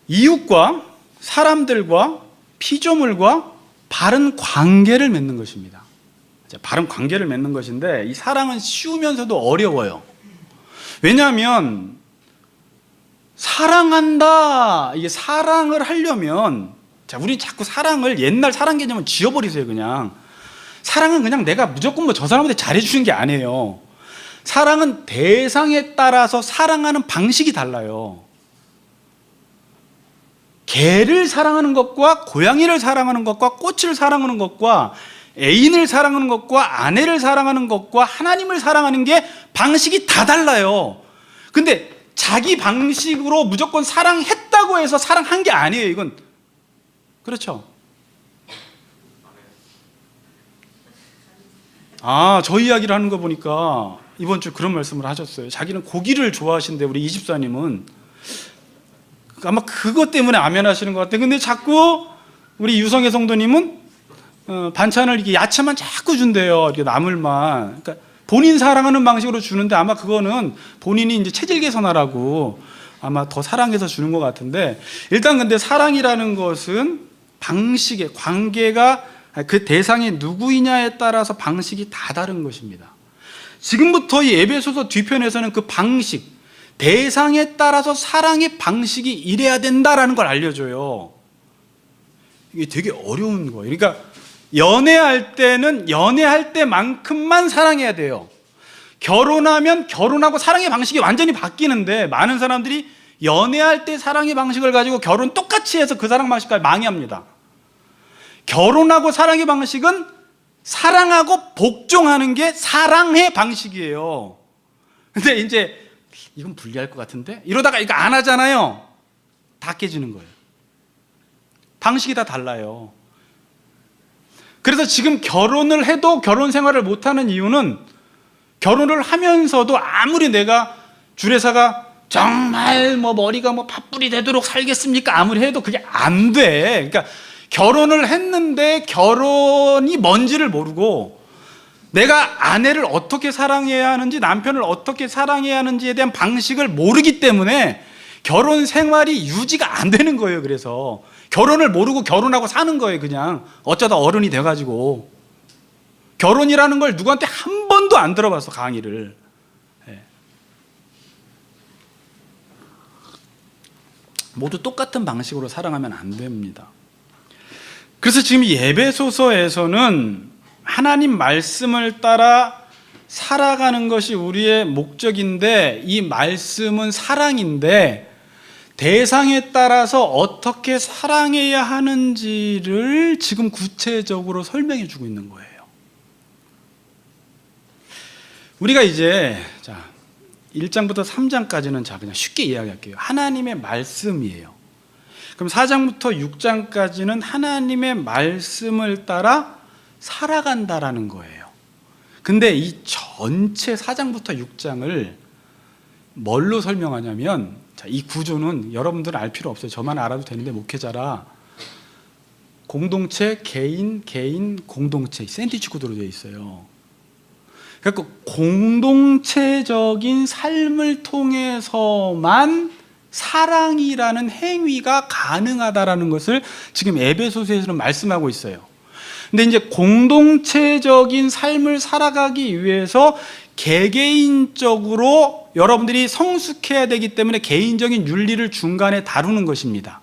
이웃과 사람들과 피조물과 바른 관계를 맺는 것입니다. 바른 관계를 맺는 것인데, 이 사랑은 쉬우면서도 어려워요. 왜냐하면 사랑한다, 이게 사랑을 하려면, 자, 우리 자꾸 사랑을 옛날 사랑 개념은 지워버리세요. 그냥 사랑은 그냥 내가 무조건 뭐 저 사람한테 잘해주는 게 아니에요. 사랑은 대상에 따라서 사랑하는 방식이 달라요. 개를 사랑하는 것과 고양이를 사랑하는 것과 꽃을 사랑하는 것과 애인을 사랑하는 것과 아내를 사랑하는 것과 하나님을 사랑하는 게 방식이 다 달라요. 근데 자기 방식으로 무조건 사랑했다고 해서 사랑한 게 아니에요. 이건 그렇죠? 저 이야기를 하는 거 보니까 이번 주 그런 말씀을 하셨어요. 자기는 고기를 좋아하시는데 우리 이집사님은 아마 그것 때문에 아멘 하시는 것 같아요. 근데 자꾸 우리 유성애 성도님은 반찬을 이렇게 야채만 자꾸 준대요. 이렇게 나물만. 그러니까 본인 사랑하는 방식으로 주는데 아마 그거는 본인이 이제 체질 개선하라고 아마 더 사랑해서 주는 것 같은데, 일단 근데 사랑이라는 것은 방식의 관계가 그 대상이 누구이냐에 따라서 방식이 다 다른 것입니다. 지금부터 이 에베소서 뒤편에서는 그 방식, 대상에 따라서 사랑의 방식이 이래야 된다라는 걸 알려줘요. 이게 되게 어려운 거예요. 그러니까 연애할 때는 연애할 때만큼만 사랑해야 돼요. 결혼하면 결혼하고 사랑의 방식이 완전히 바뀌는데, 많은 사람들이 연애할 때 사랑의 방식을 가지고 결혼 똑같이 해서 그 사랑 방식까지 망해합니다. 결혼하고 사랑의 방식은 사랑하고 복종하는 게 사랑의 방식이에요. 근데 이제 이건 불리할 것 같은데 이러다가 이거 안 하잖아요. 다 깨지는 거예요. 방식이 다 달라요. 그래서 지금 결혼을 해도 결혼 생활을 못하는 이유는, 결혼을 하면서도 아무리 내가 주례사가 정말 뭐 머리가 뭐 팥불이 되도록 살겠습니까? 아무리 해도 그게 안 돼. 그러니까 결혼을 했는데 결혼이 뭔지를 모르고, 내가 아내를 어떻게 사랑해야 하는지, 남편을 어떻게 사랑해야 하는지에 대한 방식을 모르기 때문에 결혼 생활이 유지가 안 되는 거예요. 그래서 결혼을 모르고 결혼하고 사는 거예요. 그냥 어쩌다 어른이 돼가지고. 결혼이라는 걸 누구한테 한 번도 안 들어봤어, 강의를. 모두 똑같은 방식으로 사랑하면 안 됩니다. 그래서 지금 이 에베소서에서는 하나님 말씀을 따라 살아가는 것이 우리의 목적인데, 이 말씀은 사랑인데 대상에 따라서 어떻게 사랑해야 하는지를 지금 구체적으로 설명해 주고 있는 거예요. 우리가 이제 1장부터 3장까지는 그냥 쉽게 이야기할게요. 하나님의 말씀이에요. 그럼 4장부터 6장까지는 하나님의 말씀을 따라 살아간다라는 거예요. 근데 이 전체 4장부터 6장을 뭘로 설명하냐면, 이 구조는 여러분들은 알 필요 없어요. 저만 알아도 되는데, 목회자라 공동체, 개인, 공동체, 샌드위치 구도로 되어 있어요. 그러니까 공동체적인 삶을 통해서만 사랑이라는 행위가 가능하다라는 것을 지금 에베소서에서는 말씀하고 있어요. 근데 이제 공동체적인 삶을 살아가기 위해서 개개인적으로 여러분들이 성숙해야 되기 때문에 개인적인 윤리를 중간에 다루는 것입니다.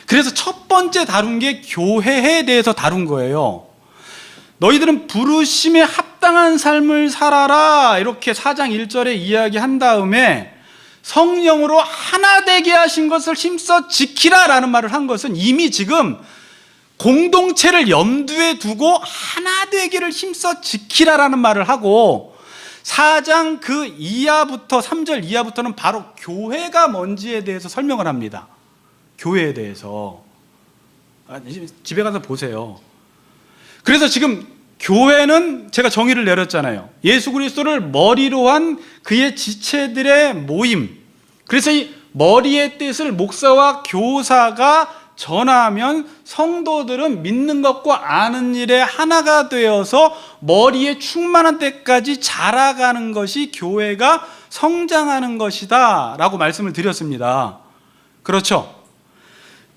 그래서 첫 번째 다룬 게 교회에 대해서 다룬 거예요. 너희들은 부르심에 합당한 삶을 살아라, 이렇게 4장 1절에 이야기한 다음에 성령으로 하나 되게 하신 것을 힘써 지키라 라는 말을 한 것은, 이미 지금 공동체를 염두에 두고 하나 되기를 힘써 지키라라는 말을 하고, 4장 그 이하부터 3절 이하부터는 바로 교회가 뭔지에 대해서 설명을 합니다. 교회에 대해서. 집에 가서 보세요. 그래서 지금 교회는 제가 정의를 내렸잖아요. 예수 그리스도를 머리로 한 그의 지체들의 모임. 그래서 이 머리의 뜻을 목사와 교사가 전하면 성도들은 믿는 것과 아는 일에 하나가 되어서 머리에 충만한 때까지 자라가는 것이 교회가 성장하는 것이다 라고 말씀을 드렸습니다. 그렇죠?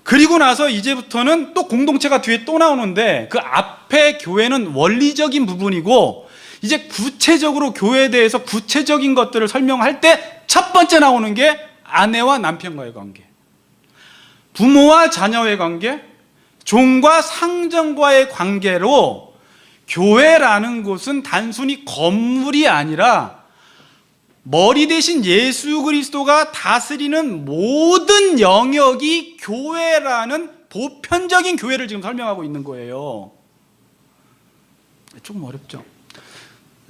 그리고 나서 이제부터는 또 공동체가 뒤에 또 나오는데 그 앞에 교회는 원리적인 부분이고 이제 구체적으로 교회에 대해서 구체적인 것들을 설명할 때 첫 번째 나오는 게 아내와 남편과의 관계, 부모와 자녀의 관계, 종과 상전과의 관계로 교회라는 곳은 단순히 건물이 아니라 머리 대신 예수 그리스도가 다스리는 모든 영역이 교회라는 보편적인 교회를 지금 설명하고 있는 거예요. 조금 어렵죠?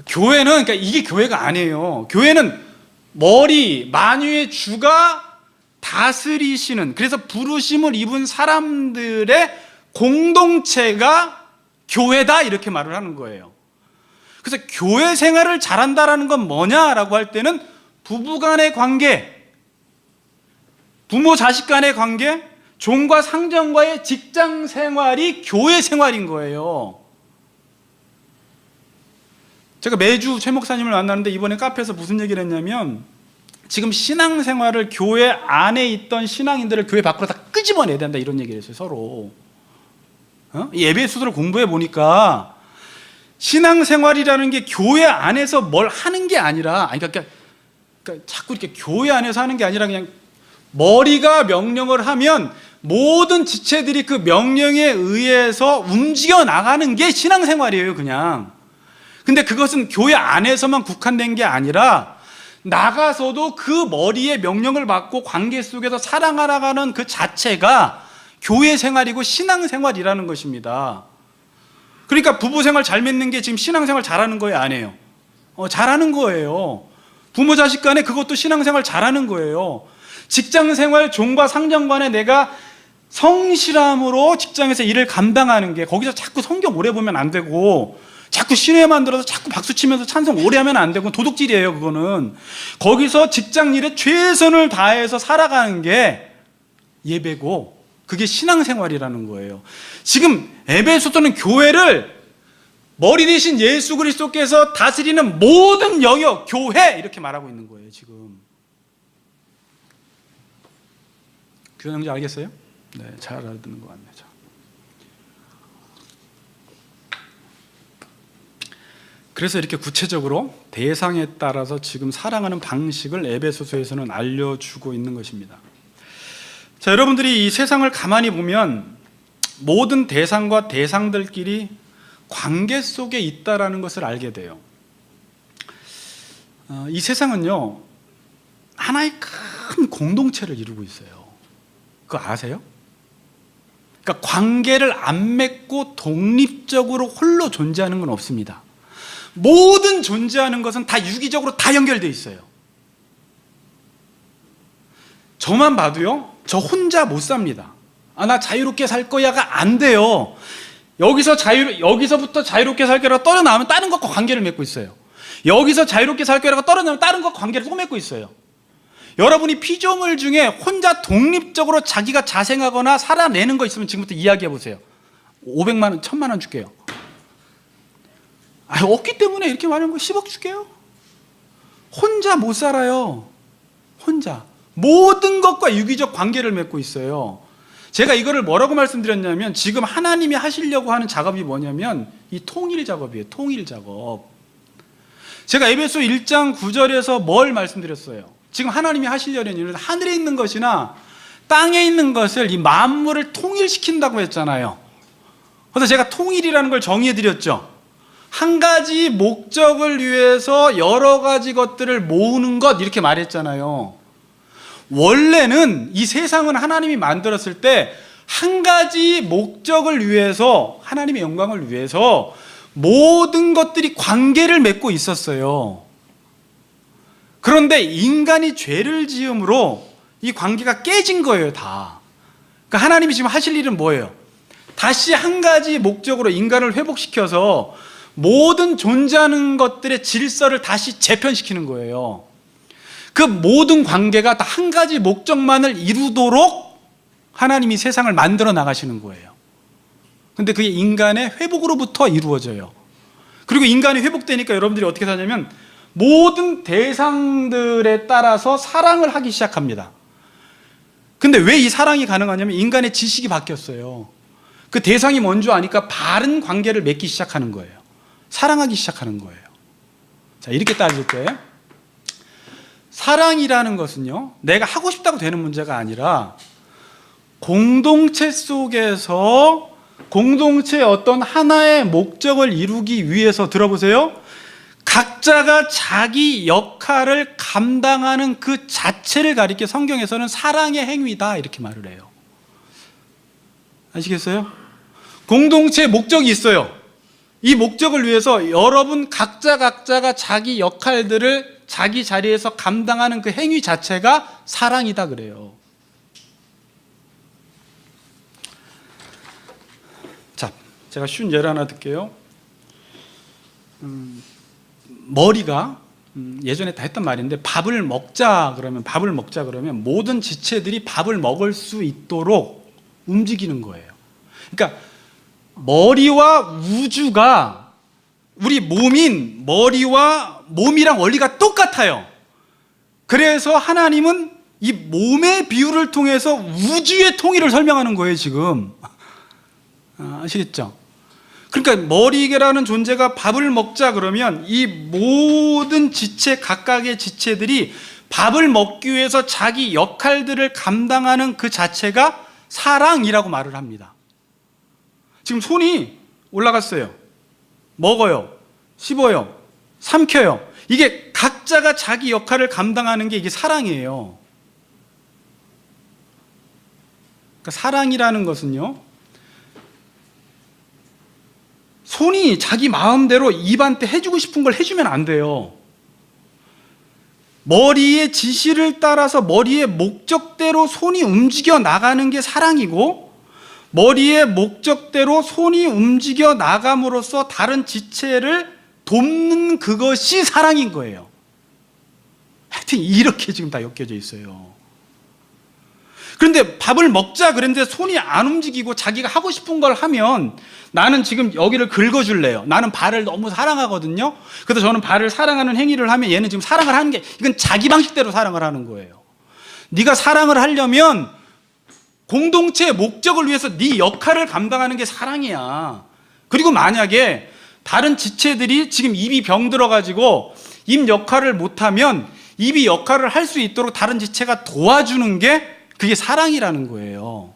교회는, 그러니까 이게 교회가 아니에요. 교회는 머리, 만유의 주가 다스리시는, 그래서 부르심을 입은 사람들의 공동체가 교회다 이렇게 말을 하는 거예요. 그래서 교회 생활을 잘한다라는 건 뭐냐라고 할 때는 부부 간의 관계, 부모 자식 간의 관계, 종과 상전과의 직장 생활이 교회 생활인 거예요. 제가 매주 최 목사님을 만나는데 이번에 카페에서 무슨 얘기를 했냐면 지금 신앙생활을 교회 안에 있던 신앙인들을 교회 밖으로 다 끄집어내야 된다 이런 얘기를 했어요. 서로. 이 에베소서를 공부해 보니까 신앙생활이라는 게 교회 안에서 뭘 하는 게 아니라, 그러니까 자꾸 이렇게 교회 안에서 하는 게 아니라 그냥 머리가 명령을 하면 모든 지체들이 그 명령에 의해서 움직여 나가는 게 신앙생활이에요, 그냥. 근데 그것은 교회 안에서만 국한된 게 아니라 나가서도 그 머리의 명령을 받고 관계 속에서 살아가는 그 자체가 교회 생활이고 신앙생활이라는 것입니다. 그러니까 부부 생활 잘 맺는 게 지금 신앙생활 잘하는 거예요, 안 해요? 잘하는 거예요. 부모 자식 간에 그것도 신앙생활 잘하는 거예요. 직장생활 종과 상전 간에 내가 성실함으로 직장에서 일을 감당하는 게, 거기서 자꾸 성경 오래 보면 안 되고 자꾸 신뢰만 들어서 자꾸 박수치면서 찬송 오래 하면 안 되고 도둑질이에요. 그거는 거기서 직장 일에 최선을 다해서 살아가는 게 예배고 그게 신앙생활이라는 거예요. 지금 에베소서는 교회를 머리 대신 예수 그리스도께서 다스리는 모든 영역, 교회 이렇게 말하고 있는 거예요. 지금 교회는지 알겠어요? 네, 잘 알아듣는 것 같네요. 그래서 이렇게 구체적으로 대상에 따라서 지금 사랑하는 방식을 에베소서에서는 알려주고 있는 것입니다. 자, 여러분들이 이 세상을 가만히 보면 모든 대상과 대상들끼리 관계 속에 있다라는 것을 알게 돼요. 이 세상은요, 하나의 큰 공동체를 이루고 있어요. 그거 아세요? 그러니까 관계를 안 맺고 독립적으로 홀로 존재하는 건 없습니다. 모든 존재하는 것은 다 유기적으로 다 연결되어 있어요. 저만 봐도요, 저 혼자 못 삽니다. 나 자유롭게 살 거야가 안 돼요. 여기서부터 자유롭게 살 거라고 떨어나오면 다른 것과 관계를 맺고 있어요. 여기서 자유롭게 살 거라고 떨어나오면 다른 것과 관계를 또 맺고 있어요. 여러분이 피조물 중에 혼자 독립적으로 자기가 자생하거나 살아내는 거 있으면 지금부터 이야기해 보세요. 500만 원, 1000만 원 줄게요. 없기 때문에 이렇게 말하는 거 10억 줄게요. 혼자 못 살아요. 혼자. 모든 것과 유기적 관계를 맺고 있어요. 제가 이거를 뭐라고 말씀드렸냐면 지금 하나님이 하시려고 하는 작업이 뭐냐면 이 통일 작업이에요. 통일 작업. 제가 에베소 1장 9절에서 뭘 말씀드렸어요? 지금 하나님이 하시려는 일은 하늘에 있는 것이나 땅에 있는 것을 이 만물을 통일시킨다고 했잖아요. 그래서 제가 통일이라는 걸 정의해 드렸죠. 한 가지 목적을 위해서 여러 가지 것들을 모으는 것 이렇게 말했잖아요. 원래는 이 세상은 하나님이 만들었을 때 한 가지 목적을 위해서, 하나님의 영광을 위해서 모든 것들이 관계를 맺고 있었어요. 그런데 인간이 죄를 지음으로 이 관계가 깨진 거예요, 다. 그러니까 하나님이 지금 하실 일은 뭐예요? 다시 한 가지 목적으로 인간을 회복시켜서 모든 존재하는 것들의 질서를 다시 재편시키는 거예요. 그 모든 관계가 다 한 가지 목적만을 이루도록 하나님이 세상을 만들어 나가시는 거예요. 근데 그게 인간의 회복으로부터 이루어져요. 그리고 인간이 회복되니까 여러분들이 어떻게 사냐면 모든 대상들에 따라서 사랑을 하기 시작합니다. 근데 왜 이 사랑이 가능하냐면 인간의 지식이 바뀌었어요. 그 대상이 뭔지 아니까 바른 관계를 맺기 시작하는 거예요. 사랑하기 시작하는 거예요. 자, 이렇게 따질 때 사랑이라는 것은요, 내가 하고 싶다고 되는 문제가 아니라 공동체 속에서 공동체의 어떤 하나의 목적을 이루기 위해서, 들어보세요, 각자가 자기 역할을 감당하는 그 자체를 가리켜 성경에서는 사랑의 행위다 이렇게 말을 해요. 아시겠어요? 공동체의 목적이 있어요. 이 목적을 위해서 여러분 각자가 자기 역할들을 자기 자리에서 감당하는 그 행위 자체가 사랑이다 그래요. 자, 제가 쉬운 예를 하나 들게요. 머리가 예전에 다 했던 말인데 밥을 먹자 그러면 모든 지체들이 밥을 먹을 수 있도록 움직이는 거예요. 그러니까 머리와 우주가 우리 몸인 머리와 몸이랑 원리가 똑같아요. 그래서 하나님은 이 몸의 비유를 통해서 우주의 통일을 설명하는 거예요, 지금. 아시겠죠? 그러니까 머리라는 존재가 밥을 먹자 그러면 이 모든 지체, 각각의 지체들이 밥을 먹기 위해서 자기 역할들을 감당하는 그 자체가 사랑이라고 말을 합니다. 지금 손이 올라갔어요. 먹어요. 씹어요. 삼켜요. 이게 각자가 자기 역할을 감당하는 게 이게 사랑이에요. 그러니까 사랑이라는 것은요, 손이 자기 마음대로 입한테 해주고 싶은 걸 해주면 안 돼요. 머리의 지시를 따라서 머리의 목적대로 손이 움직여 나가는 게 사랑이고, 머리의 목적대로 손이 움직여 나감으로써 다른 지체를 돕는 그것이 사랑인 거예요. 하여튼 이렇게 지금 다 엮여져 있어요. 그런데 밥을 먹자 그랬는데 손이 안 움직이고 자기가 하고 싶은 걸 하면, 나는 지금 여기를 긁어줄래요. 나는 발을 너무 사랑하거든요. 그래서 저는 발을 사랑하는 행위를 하면 얘는 지금 사랑을 하는 게, 이건 자기 방식대로 사랑을 하는 거예요. 네가 사랑을 하려면 공동체의 목적을 위해서 네 역할을 감당하는 게 사랑이야. 그리고 만약에 다른 지체들이 지금 입이 병들어가지고 입 역할을 못하면 입이 역할을 할 수 있도록 다른 지체가 도와주는 게, 그게 사랑이라는 거예요.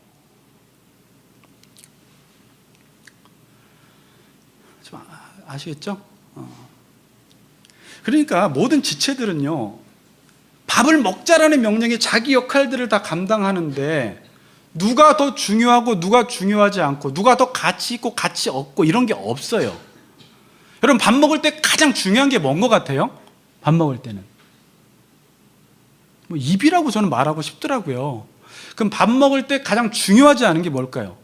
좀 아시겠죠? 그러니까 모든 지체들은요, 밥을 먹자라는 명령에 자기 역할들을 다 감당하는데 누가 더 중요하고 누가 중요하지 않고, 누가 더 가치 있고 가치 없고 이런 게 없어요. 여러분, 밥 먹을 때 가장 중요한 게 뭔 것 같아요? 밥 먹을 때는 뭐 입이라고 저는 말하고 싶더라고요. 그럼 밥 먹을 때 가장 중요하지 않은 게 뭘까요?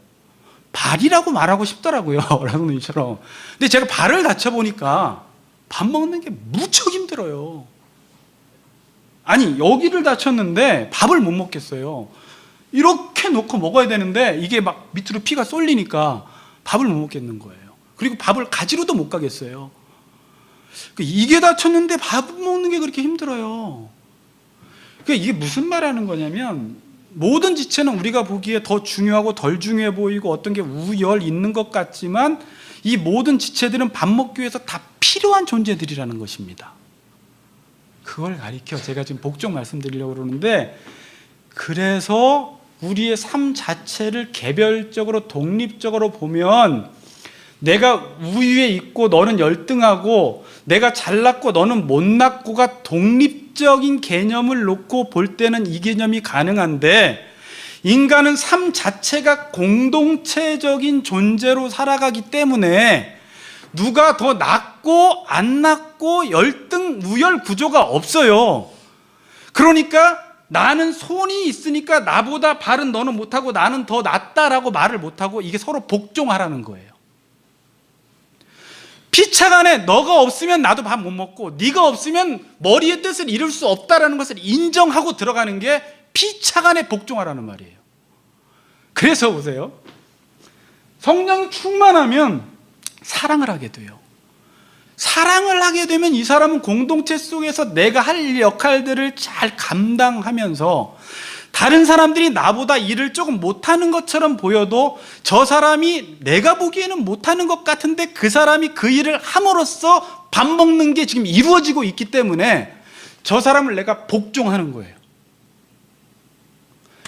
발이라고 말하고 싶더라고요. 라군님처럼. 근데 제가 발을 다쳐보니까 밥 먹는 게 무척 힘들어요. 아니, 여기를 다쳤는데 밥을 못 먹겠어요. 이렇게 놓고 먹어야 되는데 이게 막 밑으로 피가 쏠리니까 밥을 못 먹겠는 거예요. 그리고 밥을 가지러도 못 가겠어요. 이게 다쳤는데 밥 먹는 게 그렇게 힘들어요. 이게 무슨 말 하는 거냐면, 모든 지체는 우리가 보기에 더 중요하고 덜 중요해 보이고 어떤 게 우열 있는 것 같지만, 이 모든 지체들은 밥 먹기 위해서 다 필요한 존재들이라는 것입니다. 그걸 가리켜 제가 지금 복종 말씀드리려고 그러는데, 그래서 우리의 삶 자체를 개별적으로 독립적으로 보면, 내가 우위에 있고 너는 열등하고, 내가 잘났고 너는 못났고가 독립적인 개념을 놓고 볼 때는 이 개념이 가능한데, 인간은 삶 자체가 공동체적인 존재로 살아가기 때문에 누가 더 낫고 안 낫고 열등 우열 구조가 없어요. 그러니까 나는 손이 있으니까 나보다 발은 너는 못하고 나는 더 낫다라고 말을 못하고 이게 서로 복종하라는 거예요. 피차간에 너가 없으면 나도 밥 못 먹고 네가 없으면 머리의 뜻을 이룰 수 없다라는 것을 인정하고 들어가는 게 피차간에 복종하라는 말이에요. 그래서 보세요. 성령 충만하면 사랑을 하게 돼요. 사랑을 하게 되면 이 사람은 공동체 속에서 내가 할 역할들을 잘 감당하면서 다른 사람들이 나보다 일을 조금 못하는 것처럼 보여도 저 사람이 내가 보기에는 못하는 것 같은데 그 사람이 그 일을 함으로써 밥 먹는 게 지금 이루어지고 있기 때문에 저 사람을 내가 복종하는 거예요.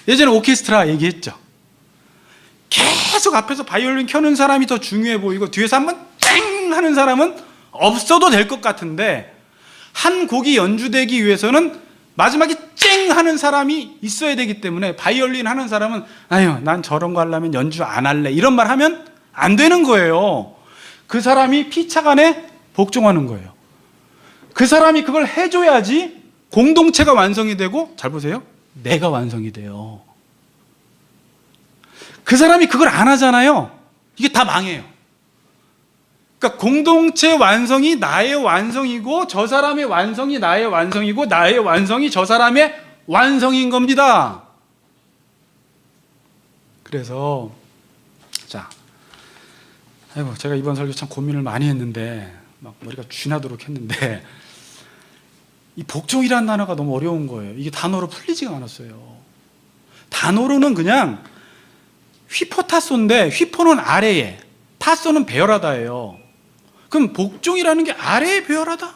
예전에 오케스트라 얘기했죠. 계속 앞에서 바이올린 켜는 사람이 더 중요해 보이고 뒤에서 한번 쨍 하는 사람은 없어도 될 것 같은데 한 곡이 연주되기 위해서는 마지막에 쨍 하는 사람이 있어야 되기 때문에 바이올린 하는 사람은 아유 난 저런 거 하려면 연주 안 할래 이런 말 하면 안 되는 거예요. 그 사람이 피차간에 복종하는 거예요. 그 사람이 그걸 해줘야지 공동체가 완성이 되고 잘 보세요. 내가 완성이 돼요. 그 사람이 그걸 안 하잖아요. 이게 다 망해요. 그러니까 공동체 완성이 나의 완성이고 저 사람의 완성이 나의 완성이고 나의 완성이 저 사람의 완성인 겁니다. 그래서 아이고 제가 이번 설교 참 고민을 많이 했는데 막 머리가 쥐나도록 했는데 이 복종이라는 단어가 너무 어려운 거예요. 이게 단어로 풀리지가 않았어요. 단어로는 그냥 휘포타소인데 휘포는 아래에 타소는 배열하다예요. 그럼 복종이라는 게 아래에 배열하다?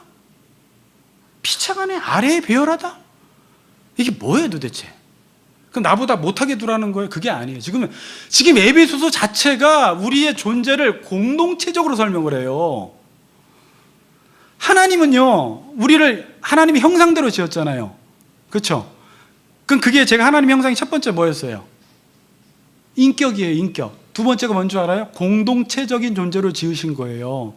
피차간에 아래에 배열하다? 이게 뭐예요 도대체? 그럼 나보다 못하게 두라는 거예요? 그게 아니에요. 지금 에베소서 자체가 우리의 존재를 공동체적으로 설명을 해요. 하나님은요 우리를 하나님의 형상대로 지었잖아요. 그렇죠? 그럼 그게 제가 하나님의 형상이 첫 번째 뭐였어요? 인격이에요. 인격. 두 번째가 뭔지 알아요? 공동체적인 존재로 지으신 거예요.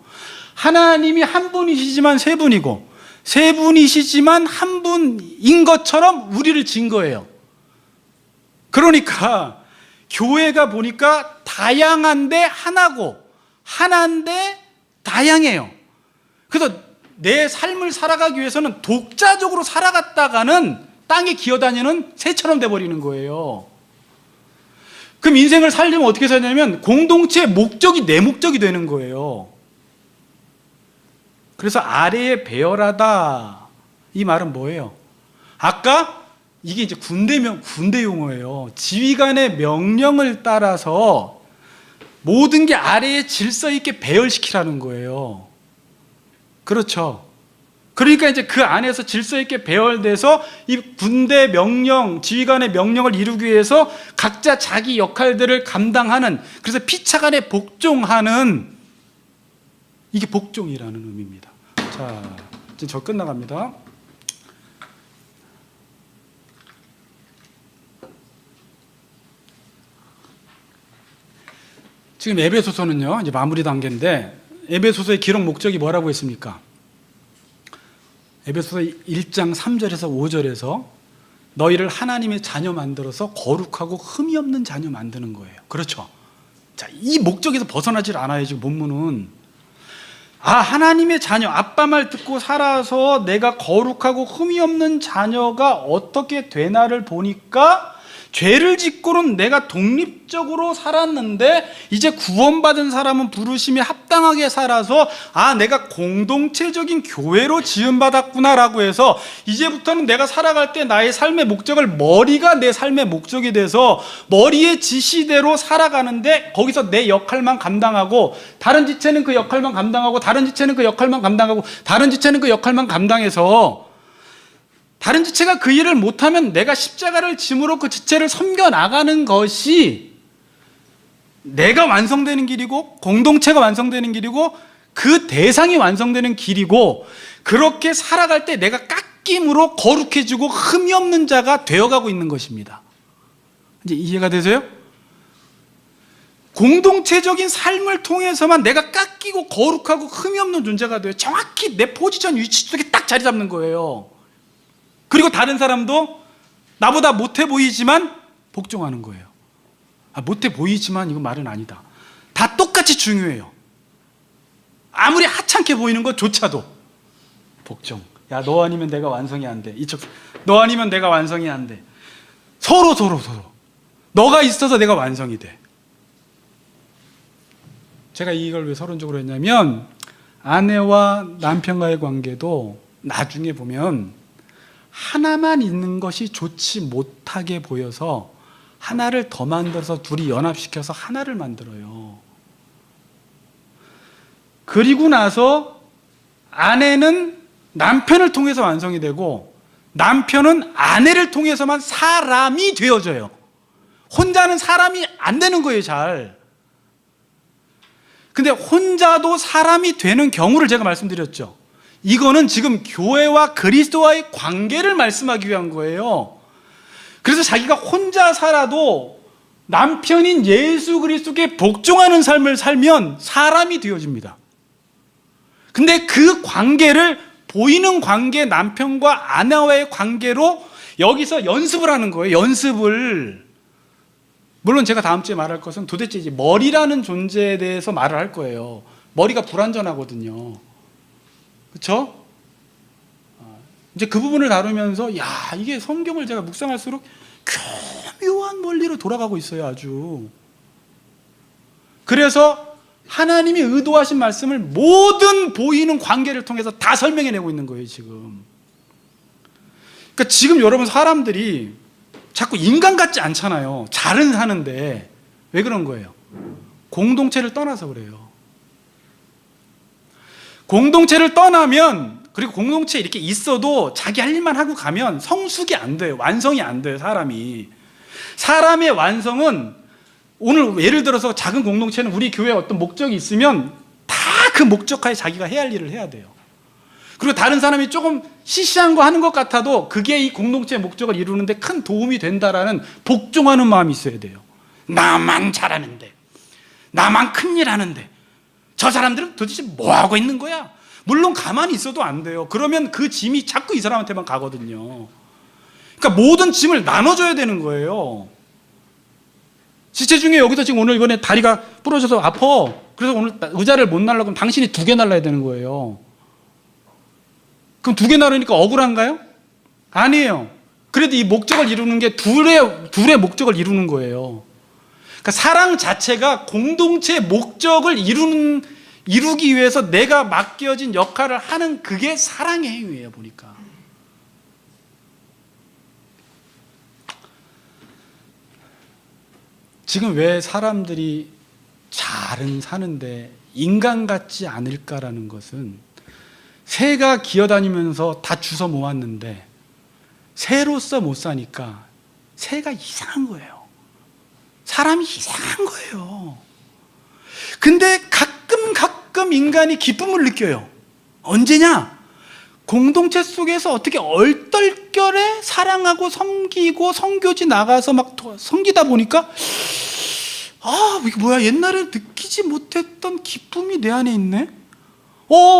하나님이 한 분이시지만 세 분이고 세 분이시지만 한 분인 것처럼 우리를 지은 거예요. 그러니까 교회가 보니까 다양한데 하나고 하나인데 다양해요. 그래서 내 삶을 살아가기 위해서는 독자적으로 살아갔다가는 땅에 기어다니는 새처럼 돼버리는 거예요. 그럼 인생을 살려면 어떻게 사냐면 공동체의 목적이 내 목적이 되는 거예요. 그래서 아래에 배열하다 이 말은 뭐예요? 아까 이게 이제 군대 용어예요. 지휘관의 명령을 따라서 모든 게 아래에 질서 있게 배열시키라는 거예요. 그렇죠. 그러니까 이제 그 안에서 질서 있게 배열돼서 이 군대 명령, 지휘관의 명령을 이루기 위해서 각자 자기 역할들을 감당하는, 그래서 피차간에 복종하는, 이게 복종이라는 의미입니다. 자, 이제 저 끝나갑니다. 지금 에베소서는요, 이제 마무리 단계인데, 에베소서의 기록 목적이 뭐라고 했습니까? 에베소서 1장 3절에서 5절에서 너희를 하나님의 자녀 만들어서 거룩하고 흠이 없는 자녀 만드는 거예요. 그렇죠? 자, 이 목적에서 벗어나질 않아요, 지금 본문은. 하나님의 자녀, 아빠 말 듣고 살아서 내가 거룩하고 흠이 없는 자녀가 어떻게 되나를 보니까 죄를 짓고는 내가 독립적으로 살았는데 이제 구원받은 사람은 부르심에 합당하게 살아서 내가 공동체적인 교회로 지음받았구나라고 해서 이제부터는 내가 살아갈 때 나의 삶의 목적을 머리가 내 삶의 목적이 돼서 머리의 지시대로 살아가는데 거기서 내 역할만 감당하고 다른 지체는 그 역할만 감당하고 다른 지체는 그 역할만 감당하고 다른 지체는 그 역할만 감당해서 다른 지체가 그 일을 못하면 내가 십자가를 짐으로 그 지체를 섬겨나가는 것이 내가 완성되는 길이고 공동체가 완성되는 길이고 그 대상이 완성되는 길이고 그렇게 살아갈 때 내가 깎임으로 거룩해지고 흠이 없는 자가 되어가고 있는 것입니다. 이제 이해가 되세요? 공동체적인 삶을 통해서만 내가 깎이고 거룩하고 흠이 없는 존재가 돼요. 정확히 내 포지션 위치 속에 딱 자리 잡는 거예요. 그리고 다른 사람도 나보다 못해 보이지만 복종하는 거예요. 못해 보이지만 이거 말은 아니다. 다 똑같이 중요해요. 아무리 하찮게 보이는 것조차도 복종. 야, 너 아니면 내가 완성이 안 돼. 이쪽, 너 아니면 내가 완성이 안 돼. 서로. 너가 있어서 내가 완성이 돼. 제가 이걸 왜 서론적으로 했냐면, 아내와 남편과의 관계도 나중에 보면 하나만 있는 것이 좋지 못하게 보여서 하나를 더 만들어서 둘이 연합시켜서 하나를 만들어요. 그리고 나서 아내는 남편을 통해서 완성이 되고 남편은 아내를 통해서만 사람이 되어져요. 혼자는 사람이 안 되는 거예요, 잘. 근데 혼자도 사람이 되는 경우를 제가 말씀드렸죠. 이거는 지금 교회와 그리스도와의 관계를 말씀하기 위한 거예요. 그래서 자기가 혼자 살아도 남편인 예수 그리스도께 복종하는 삶을 살면 사람이 되어집니다. 근데 그 관계를 보이는 관계, 남편과 아내와의 관계로 여기서 연습을 하는 거예요. 연습을. 물론 제가 다음 주에 말할 것은 도대체 이제 머리라는 존재에 대해서 말을 할 거예요. 머리가 불완전하거든요. 그렇죠? 이제 그 부분을 다루면서 이게 성경을 제가 묵상할수록 교묘한 원리로 돌아가고 있어요, 아주. 그래서 하나님이 의도하신 말씀을 모든 보이는 관계를 통해서 다 설명해내고 있는 거예요, 지금. 그러니까 지금 여러분 사람들이 자꾸 인간 같지 않잖아요. 잘은 사는데. 왜 그런 거예요? 공동체를 떠나서 그래요. 공동체를 떠나면, 그리고 공동체에 이렇게 있어도 자기 할 일만 하고 가면 성숙이 안 돼요. 완성이 안 돼요, 사람이. 사람의 완성은, 오늘 예를 들어서 작은 공동체는 우리 교회에 어떤 목적이 있으면 다 그 목적하에 자기가 해야 할 일을 해야 돼요. 그리고 다른 사람이 조금 시시한 거 하는 것 같아도 그게 이 공동체의 목적을 이루는데 큰 도움이 된다라는 복종하는 마음이 있어야 돼요. 나만 잘하는데, 나만 큰일 하는데 저 사람들은 도대체 뭐 하고 있는 거야? 물론 가만히 있어도 안 돼요. 그러면 그 짐이 자꾸 이 사람한테만 가거든요. 그러니까 모든 짐을 나눠줘야 되는 거예요. 지체 중에 여기서 지금 오늘 이번에 다리가 부러져서 아파. 그래서 오늘 의자를 못 날라 그러면 당신이 2개 날라야 되는 거예요. 그럼 2개 나르니까 억울한가요? 아니에요. 그래도 이 목적을 이루는 게 둘의 목적을 이루는 거예요. 그러니까 사랑 자체가 공동체의 목적을 이루기 위해서 내가 맡겨진 역할을 하는, 그게 사랑의 행위예요, 보니까. 지금 왜 사람들이 잘은 사는데 인간 같지 않을까라는 것은, 새가 기어다니면서 다 주워 모았는데 새로서 못 사니까 새가 이상한 거예요. 사람이 이상한 거예요. 근데 가끔 인간이 기쁨을 느껴요. 언제냐? 공동체 속에서 어떻게 얼떨결에 사랑하고 섬기고 선교지 나가서 막 섬기다 보니까 이게 뭐야, 옛날에 느끼지 못했던 기쁨이 내 안에 있네?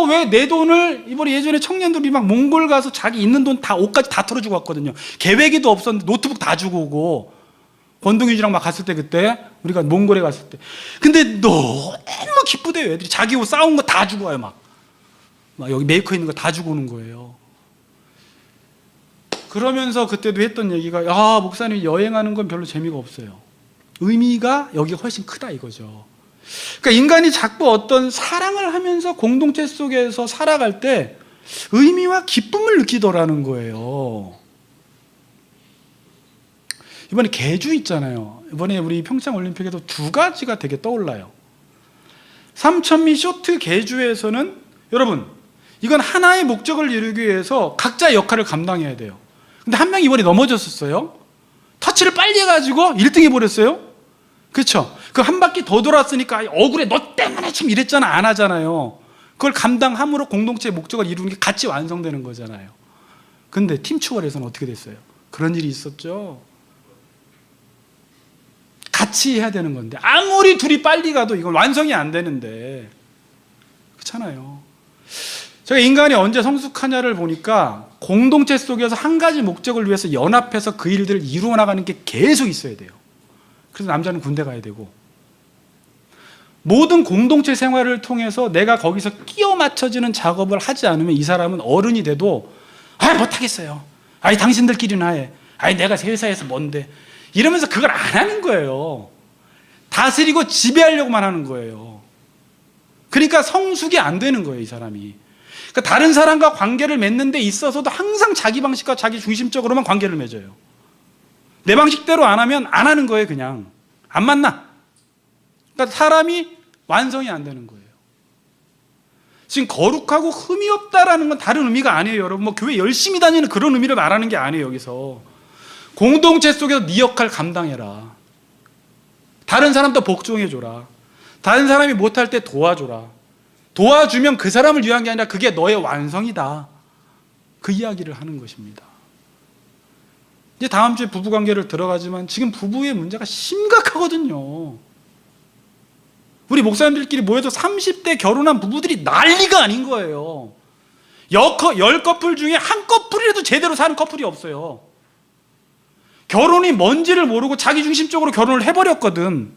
왜 내 돈을, 이번에 예전에 청년들이 막 몽골 가서 자기 있는 돈 다, 옷까지 다 털어주고 왔거든요. 계획이도 없었는데 노트북 다 주고 오고, 권동윤이랑 막 갔을 때, 그때 우리가 몽골에 갔을 때. 근데 너무 기쁘대요, 애들이. 자기 옷 싸운 거 다 주고 와요. 막 여기 메이커 있는 거 다 주고 오는 거예요. 그러면서 그때도 했던 얘기가, 목사님 여행하는 건 별로 재미가 없어요. 의미가 여기가 훨씬 크다, 이거죠. 그러니까 인간이 자꾸 어떤 사랑을 하면서 공동체 속에서 살아갈 때 의미와 기쁨을 느끼더라는 거예요. 이번에 계주 있잖아요. 이번에 우리 평창 올림픽에도 2가지가 되게 떠올라요. 3000미 쇼트 계주에서는, 여러분, 이건 하나의 목적을 이루기 위해서 각자의 역할을 감당해야 돼요. 근데 한 명이 이번에 넘어졌었어요. 터치를 빨리 해가지고 1등 해버렸어요. 그렇죠? 그 한 바퀴 더 돌았으니까 억울해, 너 때문에 지금 이랬잖아, 안 하잖아요. 그걸 감당함으로 공동체의 목적을 이루는 게 같이 완성되는 거잖아요. 근데 팀 추월에서는 어떻게 됐어요? 그런 일이 있었죠. 같이 해야 되는 건데 아무리 둘이 빨리 가도 이건 완성이 안 되는데 그렇잖아요. 제가 인간이 언제 성숙하냐를 보니까 공동체 속에서 한 가지 목적을 위해서 연합해서 그 일들을 이루어 나가는 게 계속 있어야 돼요. 그래서 남자는 군대 가야 되고 모든 공동체 생활을 통해서 내가 거기서 끼워 맞춰지는 작업을 하지 않으면 이 사람은 어른이 돼도 못하겠어요. 당신들끼리나 해. 내가 회사에서 뭔데. 이러면서 그걸 안 하는 거예요. 다스리고 지배하려고만 하는 거예요. 그러니까 성숙이 안 되는 거예요, 이 사람이. 그러니까 다른 사람과 관계를 맺는 데 있어서도 항상 자기 방식과 자기 중심적으로만 관계를 맺어요. 내 방식대로 안 하면 안 하는 거예요. 그냥 안 만나. 그러니까 사람이 완성이 안 되는 거예요. 지금 거룩하고 흠이 없다라는 건 다른 의미가 아니에요, 여러분. 뭐 교회 열심히 다니는 그런 의미를 말하는 게 아니에요. 여기서 공동체 속에서 네 역할 감당해라. 다른 사람도 복종해줘라. 다른 사람이 못할 때 도와줘라. 도와주면 그 사람을 위한 게 아니라 그게 너의 완성이다. 그 이야기를 하는 것입니다. 이제 다음 주에 부부관계를 들어가지만 지금 부부의 문제가 심각하거든요. 우리 목사님들끼리 모여서 30대 결혼한 부부들이 난리가 아닌 거예요. 10커플 중에 한 커플이라도 제대로 사는 커플이 없어요. 결혼이 뭔지를 모르고 자기중심적으로 결혼을 해버렸거든.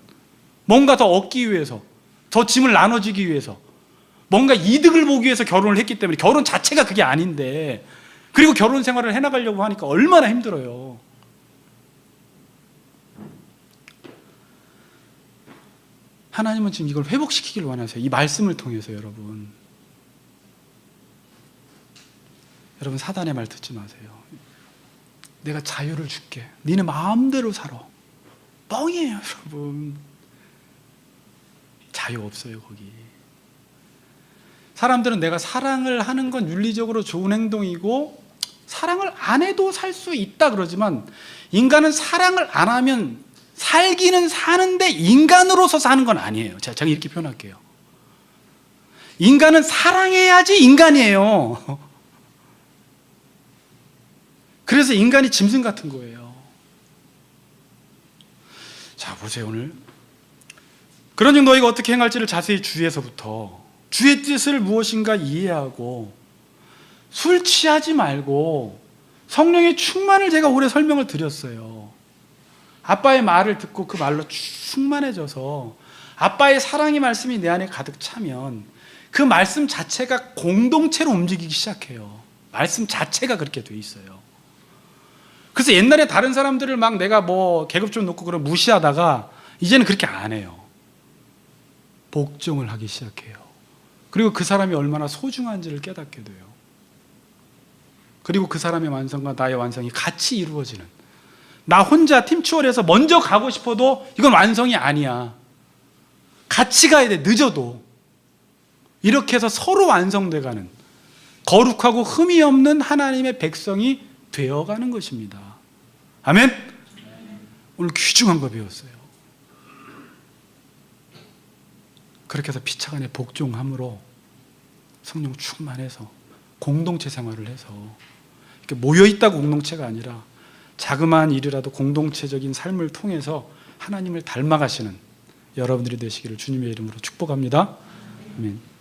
뭔가 더 얻기 위해서, 더 짐을 나눠지기 위해서, 뭔가 이득을 보기 위해서 결혼을 했기 때문에 결혼 자체가 그게 아닌데, 그리고 결혼 생활을 해나가려고 하니까 얼마나 힘들어요. 하나님은 지금 이걸 회복시키길 원하세요. 이 말씀을 통해서 여러분. 여러분 사단의 말 듣지 마세요. 내가 자유를 줄게. 니네 마음대로 살아. 뻥이에요, 여러분. 자유 없어요, 거기. 사람들은 내가 사랑을 하는 건 윤리적으로 좋은 행동이고 사랑을 안 해도 살 수 있다 그러지만 인간은 사랑을 안 하면 살기는 사는데 인간으로서 사는 건 아니에요. 제가 이렇게 표현할게요. 인간은 사랑해야지 인간이에요. 그래서 인간이 짐승 같은 거예요. 자, 보세요, 오늘. 그러니 너희가 어떻게 행할지를 자세히 주의해서부터 주의 뜻을 무엇인가 이해하고 술 취하지 말고 성령의 충만을 제가 오래 설명을 드렸어요. 아빠의 말을 듣고 그 말로 충만해져서 아빠의 사랑의 말씀이 내 안에 가득 차면 그 말씀 자체가 공동체로 움직이기 시작해요. 말씀 자체가 그렇게 돼 있어요. 그래서 옛날에 다른 사람들을 막 내가 뭐 계급 좀 놓고 그런 무시하다가 이제는 그렇게 안 해요. 복종을 하기 시작해요. 그리고 그 사람이 얼마나 소중한지를 깨닫게 돼요. 그리고 그 사람의 완성과 나의 완성이 같이 이루어지는, 나 혼자 팀추월해서 먼저 가고 싶어도 이건 완성이 아니야. 같이 가야 돼, 늦어도. 이렇게 해서 서로 완성돼가는 거룩하고 흠이 없는 하나님의 백성이 되어가는 것입니다. 아멘? 오늘 귀중한 거 배웠어요. 그렇게 해서 피차간에 복종함으로 성령 충만해서 공동체 생활을 해서 이렇게 모여있다고 공동체가 아니라 자그마한 일이라도 공동체적인 삶을 통해서 하나님을 닮아가시는 여러분들이 되시기를 주님의 이름으로 축복합니다. 아멘.